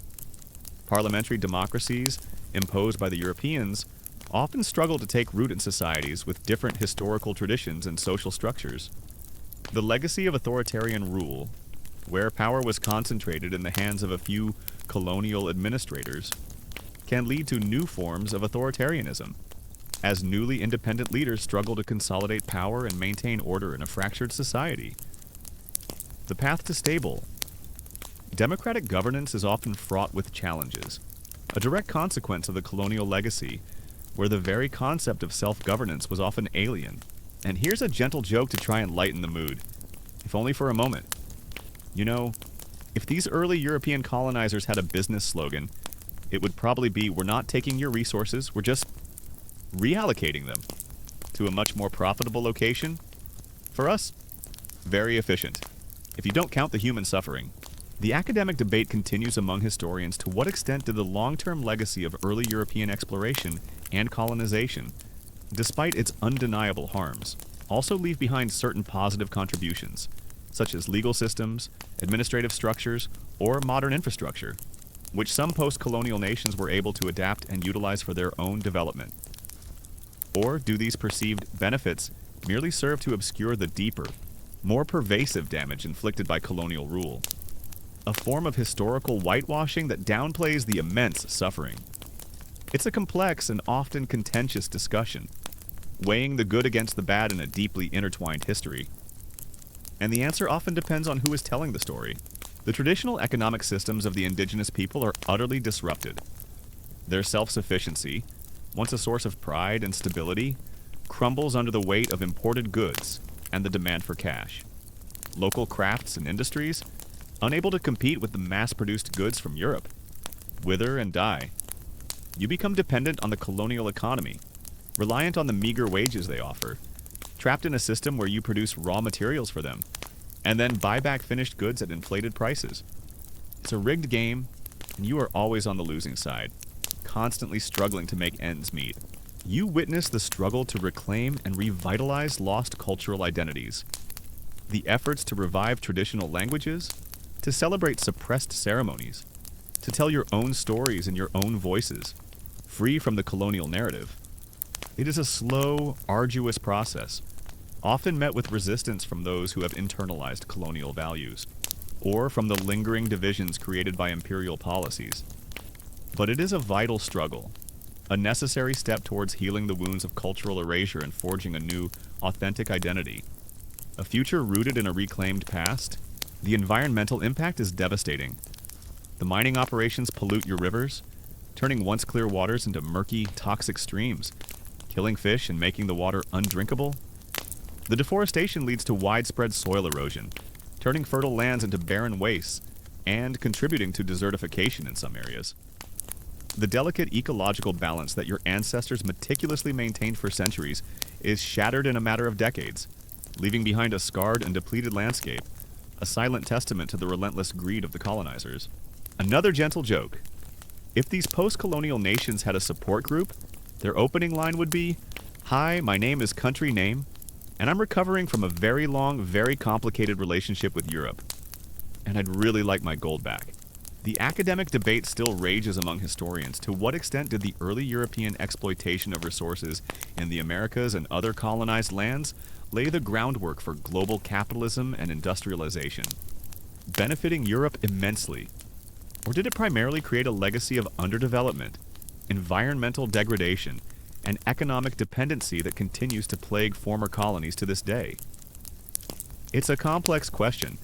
Parliamentary democracies, imposed by the Europeans, often struggle to take root in societies with different historical traditions and social structures. The legacy of authoritarian rule, where power was concentrated in the hands of a few colonial administrators, can lead to new forms of authoritarianism, as newly independent leaders struggle to consolidate power and maintain order in a fractured society. The path to stable. Democratic governance is often fraught with challenges, a direct consequence of the colonial legacy, where the very concept of self-governance was often alien. And here's a gentle joke to try and lighten the mood, if only for a moment. You know, if these early European colonizers had a business slogan, it would probably be, "We're not taking your resources, we're just reallocating them to a much more profitable location." For us, very efficient, if you don't count the human suffering. The academic debate continues among historians to what extent did the long-term legacy of early European exploration and colonization, despite its undeniable harms, also leave behind certain positive contributions, such as legal systems, administrative structures, or modern infrastructure, which some post-colonial nations were able to adapt and utilize for their own development. Or do these perceived benefits merely serve to obscure the deeper, more pervasive damage inflicted by colonial rule? A form of historical whitewashing that downplays the immense suffering. It's a complex and often contentious discussion, weighing the good against the bad in a deeply intertwined history. And the answer often depends on who is telling the story. The traditional economic systems of the indigenous people are utterly disrupted. Their self-sufficiency, once a source of pride and stability, crumbles under the weight of imported goods and the demand for cash. Local crafts and industries, unable to compete with the mass-produced goods from Europe, wither and die. You become dependent on the colonial economy, reliant on the meager wages they offer, trapped in a system where you produce raw materials for them, and then buy back finished goods at inflated prices. It's a rigged game, and you are always on the losing side, constantly struggling to make ends meet. You witness the struggle to reclaim and revitalize lost cultural identities, the efforts to revive traditional languages, to celebrate suppressed ceremonies, to tell your own stories in your own voices, free from the colonial narrative. It is a slow, arduous process, often met with resistance from those who have internalized colonial values, or from the lingering divisions created by imperial policies. But it is a vital struggle, a necessary step towards healing the wounds of cultural erasure and forging a new, authentic identity. A future rooted in a reclaimed past. The environmental impact is devastating. The mining operations pollute your rivers, turning once clear waters into murky, toxic streams, killing fish and making the water undrinkable. The deforestation leads to widespread soil erosion, turning fertile lands into barren wastes, and contributing to desertification in some areas. The delicate ecological balance that your ancestors meticulously maintained for centuries is shattered in a matter of decades, leaving behind a scarred and depleted landscape, a silent testament to the relentless greed of the colonizers. Another gentle joke. If these post-colonial nations had a support group, their opening line would be, "Hi, my name is Country Name, and I'm recovering from a very long, very complicated relationship with Europe, and I'd really like my gold back." The academic debate still rages among historians. To what extent did the early European exploitation of resources in the Americas and other colonized lands lay the groundwork for global capitalism and industrialization, benefiting Europe immensely? Or did it primarily create a legacy of underdevelopment, environmental degradation, and economic dependency that continues to plague former colonies to this day? It's a complex question,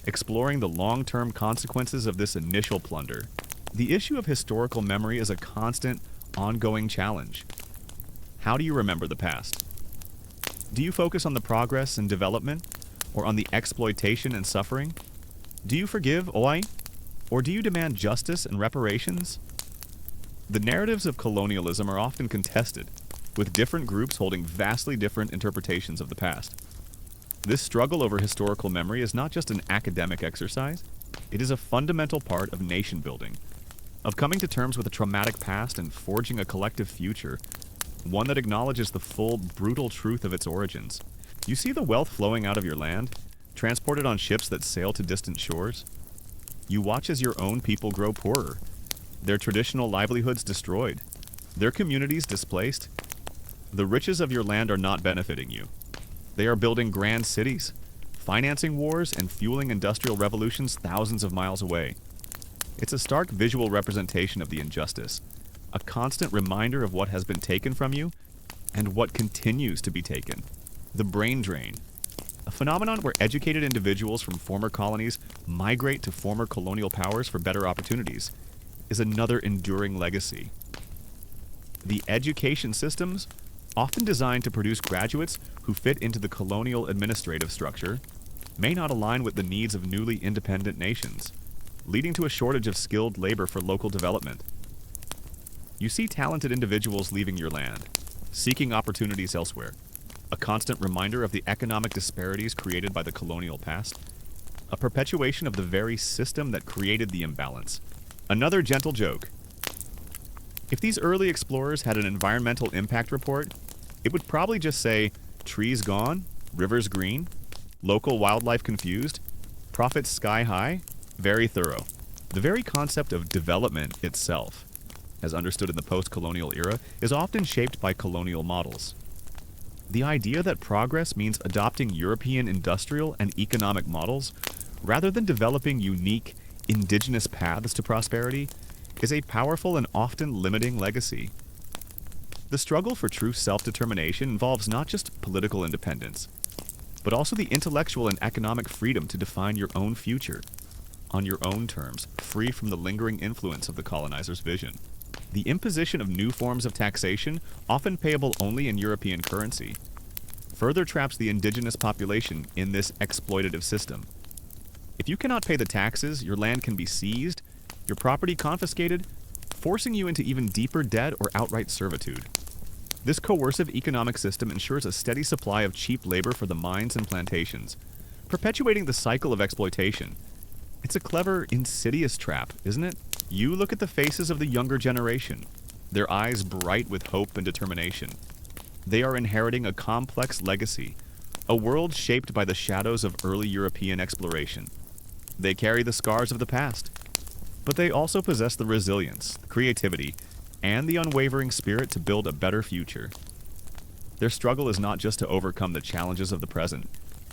exploring the long-term consequences of this initial plunder. The issue of historical memory is a constant, ongoing challenge. How do you remember the past? Do you focus on the progress and development, or on the exploitation and suffering? Do you forgive, or do you demand justice and reparations? The narratives of colonialism are often contested, with different groups holding vastly different interpretations of the past. This struggle over historical memory is not just an academic exercise, it is a fundamental part of nation building, of coming to terms with a traumatic past and forging a collective future, one that acknowledges the full, brutal truth of its origins. You see the wealth flowing out of your land, transported on ships that sail to distant shores? You watch as your own people grow poorer, their traditional livelihoods destroyed, their communities displaced. The riches of your land are not benefiting you. They are building grand cities, financing wars, and fueling industrial revolutions thousands of miles away. It's a stark visual representation of the injustice, a constant reminder of what has been taken from you and what continues to be taken. The brain drain, a phenomenon where educated individuals from former colonies migrate to former colonial powers for better opportunities, is another enduring legacy. The education systems, often designed to produce graduates who fit into the colonial administrative structure, may not align with the needs of newly independent nations, leading to a shortage of skilled labor for local development. You see talented individuals leaving your land, seeking opportunities elsewhere, a constant reminder of the economic disparities created by the colonial past, a perpetuation of the very system that created the imbalance. Another gentle joke. If these early explorers had an environmental impact report, it would probably just say, trees gone, rivers green, local wildlife confused, profits sky high, very thorough. The very concept of development itself, as understood in the post-colonial era, is often shaped by colonial models. The idea that progress means adopting European industrial and economic models, rather than developing unique, indigenous paths to prosperity, is a powerful and often limiting legacy. The struggle for true self-determination involves not just political independence, but also the intellectual and economic freedom to define your own future, on your own terms, free from the lingering influence of the colonizer's vision. The imposition of new forms of taxation, often payable only in European currency, further traps the indigenous population in this exploitative system. If you cannot pay the taxes, your land can be seized, your property confiscated, forcing you into even deeper debt or outright servitude. This coercive economic system ensures a steady supply of cheap labor for the mines and plantations, perpetuating the cycle of exploitation. It's a clever, insidious trap, isn't it? You look at the faces of the younger generation, their eyes bright with hope and determination. They are inheriting a complex legacy, a world shaped by the shadows of early European exploration. They carry the scars of the past, but they also possess the resilience, the creativity, and the unwavering spirit to build a better future. Their struggle is not just to overcome the challenges of the present,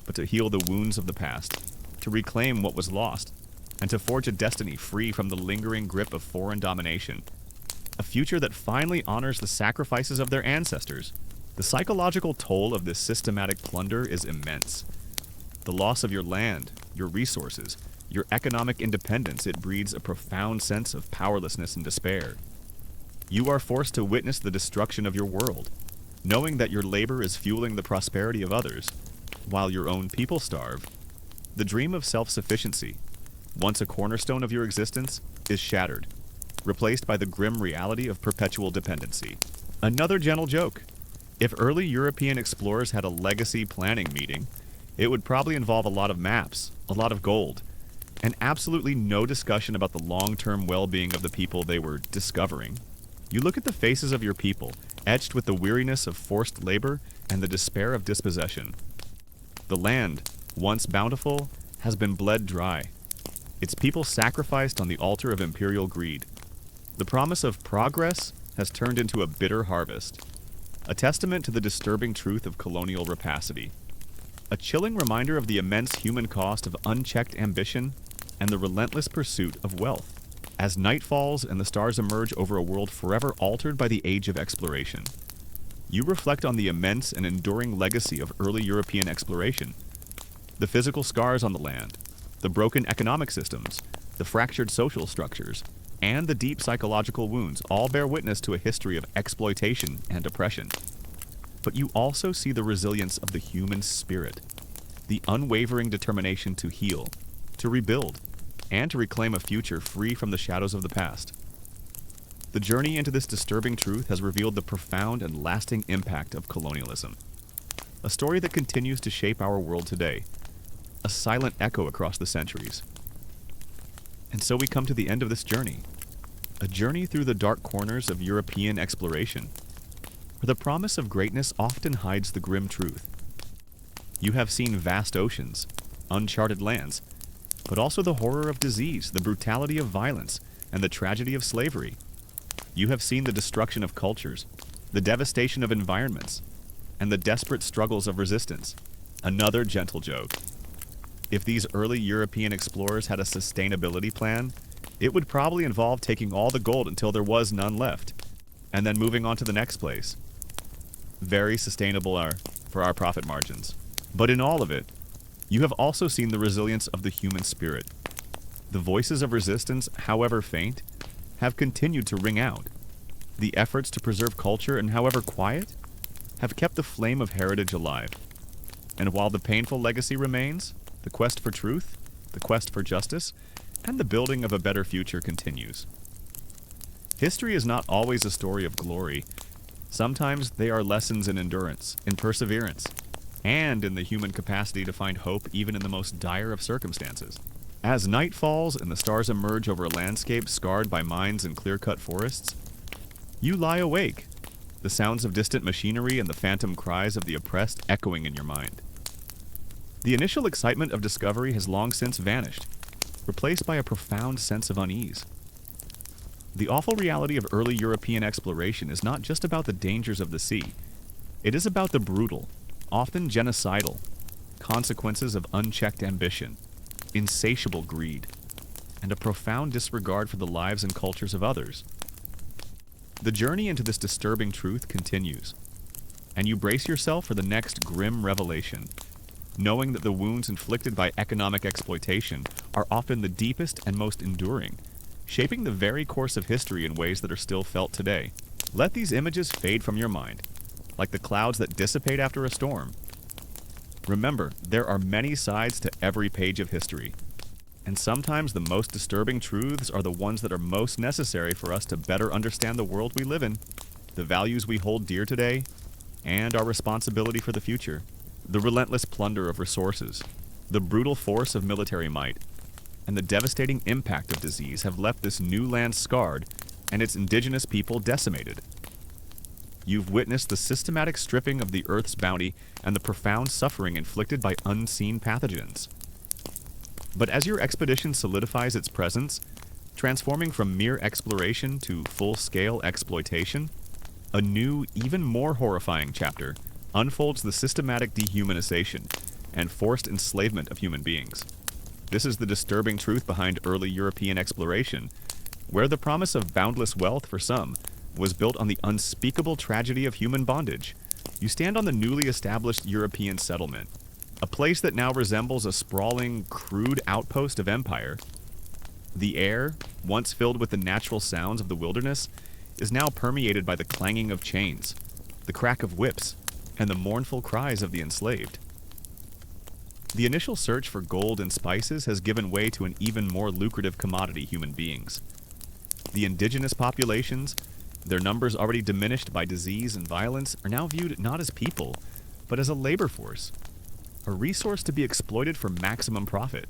but to heal the wounds of the past, to reclaim what was lost, and to forge a destiny free from the lingering grip of foreign domination. A future that finally honors the sacrifices of their ancestors. The psychological toll of this systematic plunder is immense. The loss of your land, your resources, your economic independence, it breeds a profound sense of powerlessness and despair. You are forced to witness the destruction of your world, knowing that your labor is fueling the prosperity of others, while your own people starve. The dream of self-sufficiency, once a cornerstone of your existence, is shattered, replaced by the grim reality of perpetual dependency. Another gentle joke. If early European explorers had a legacy planning meeting, it would probably involve a lot of maps, a lot of gold, and absolutely no discussion about the long-term well-being of the people they were discovering. You look at the faces of your people, etched with the weariness of forced labor and the despair of dispossession. The land, once bountiful, has been bled dry. Its people sacrificed on the altar of imperial greed. The promise of progress has turned into a bitter harvest, a testament to the disturbing truth of colonial rapacity, a chilling reminder of the immense human cost of unchecked ambition and the relentless pursuit of wealth. As night falls and the stars emerge over a world forever altered by the age of exploration, you reflect on the immense and enduring legacy of early European exploration. The physical scars on the land, the broken economic systems, the fractured social structures, and the deep psychological wounds all bear witness to a history of exploitation and oppression. But you also see the resilience of the human spirit, the unwavering determination to heal, to rebuild, and to reclaim a future free from the shadows of the past. The journey into this disturbing truth has revealed the profound and lasting impact of colonialism, a story that continues to shape our world today, a silent echo across the centuries. And so we come to the end of this journey, a journey through the dark corners of European exploration, where the promise of greatness often hides the grim truth. You have seen vast oceans, uncharted lands, but also the horror of disease, the brutality of violence, and the tragedy of slavery. You have seen the destruction of cultures, the devastation of environments, and the desperate struggles of resistance. Another gentle joke. If these early European explorers had a sustainability plan, it would probably involve taking all the gold until there was none left, and then moving on to the next place. Very sustainable for our profit margins. But in all of it, you have also seen the resilience of the human spirit. The voices of resistance, however faint, have continued to ring out. The efforts to preserve culture, and however quiet, have kept the flame of heritage alive. And while the painful legacy remains, the quest for truth, the quest for justice, and the building of a better future continues. History is not always a story of glory. Sometimes they are lessons in endurance, in perseverance, and in the human capacity to find hope even in the most dire of circumstances. As night falls and the stars emerge over a landscape scarred by mines and clear-cut forests, you lie awake, the sounds of distant machinery and the phantom cries of the oppressed echoing in your mind. The initial excitement of discovery has long since vanished, replaced by a profound sense of unease. The awful reality of early European exploration is not just about the dangers of the sea. It is about the brutal, often genocidal, consequences of unchecked ambition, insatiable greed, and a profound disregard for the lives and cultures of others. The journey into this disturbing truth continues, and you brace yourself for the next grim revelation, knowing that the wounds inflicted by economic exploitation are often the deepest and most enduring, shaping the very course of history in ways that are still felt today. Let these images fade from your mind, like the clouds that dissipate after a storm. Remember, there are many sides to every page of history, and sometimes the most disturbing truths are the ones that are most necessary for us to better understand the world we live in, the values we hold dear today, and our responsibility for the future. The relentless plunder of resources, the brutal force of military might, and the devastating impact of disease have left this new land scarred and its indigenous people decimated. You've witnessed the systematic stripping of the Earth's bounty and the profound suffering inflicted by unseen pathogens. But as your expedition solidifies its presence, transforming from mere exploration to full-scale exploitation, a new, even more horrifying chapter unfolds the systematic dehumanization and forced enslavement of human beings. This is the disturbing truth behind early European exploration, where the promise of boundless wealth for some was built on the unspeakable tragedy of human bondage. You stand on the newly established European settlement, a place that now resembles a sprawling, crude outpost of empire. The air, once filled with the natural sounds of the wilderness, is now permeated by the clanging of chains, the crack of whips, and the mournful cries of the enslaved. The initial search for gold and spices has given way to an even more lucrative commodity: human beings. The indigenous populations, their numbers already diminished by disease and violence, are now viewed not as people, but as a labor force, a resource to be exploited for maximum profit.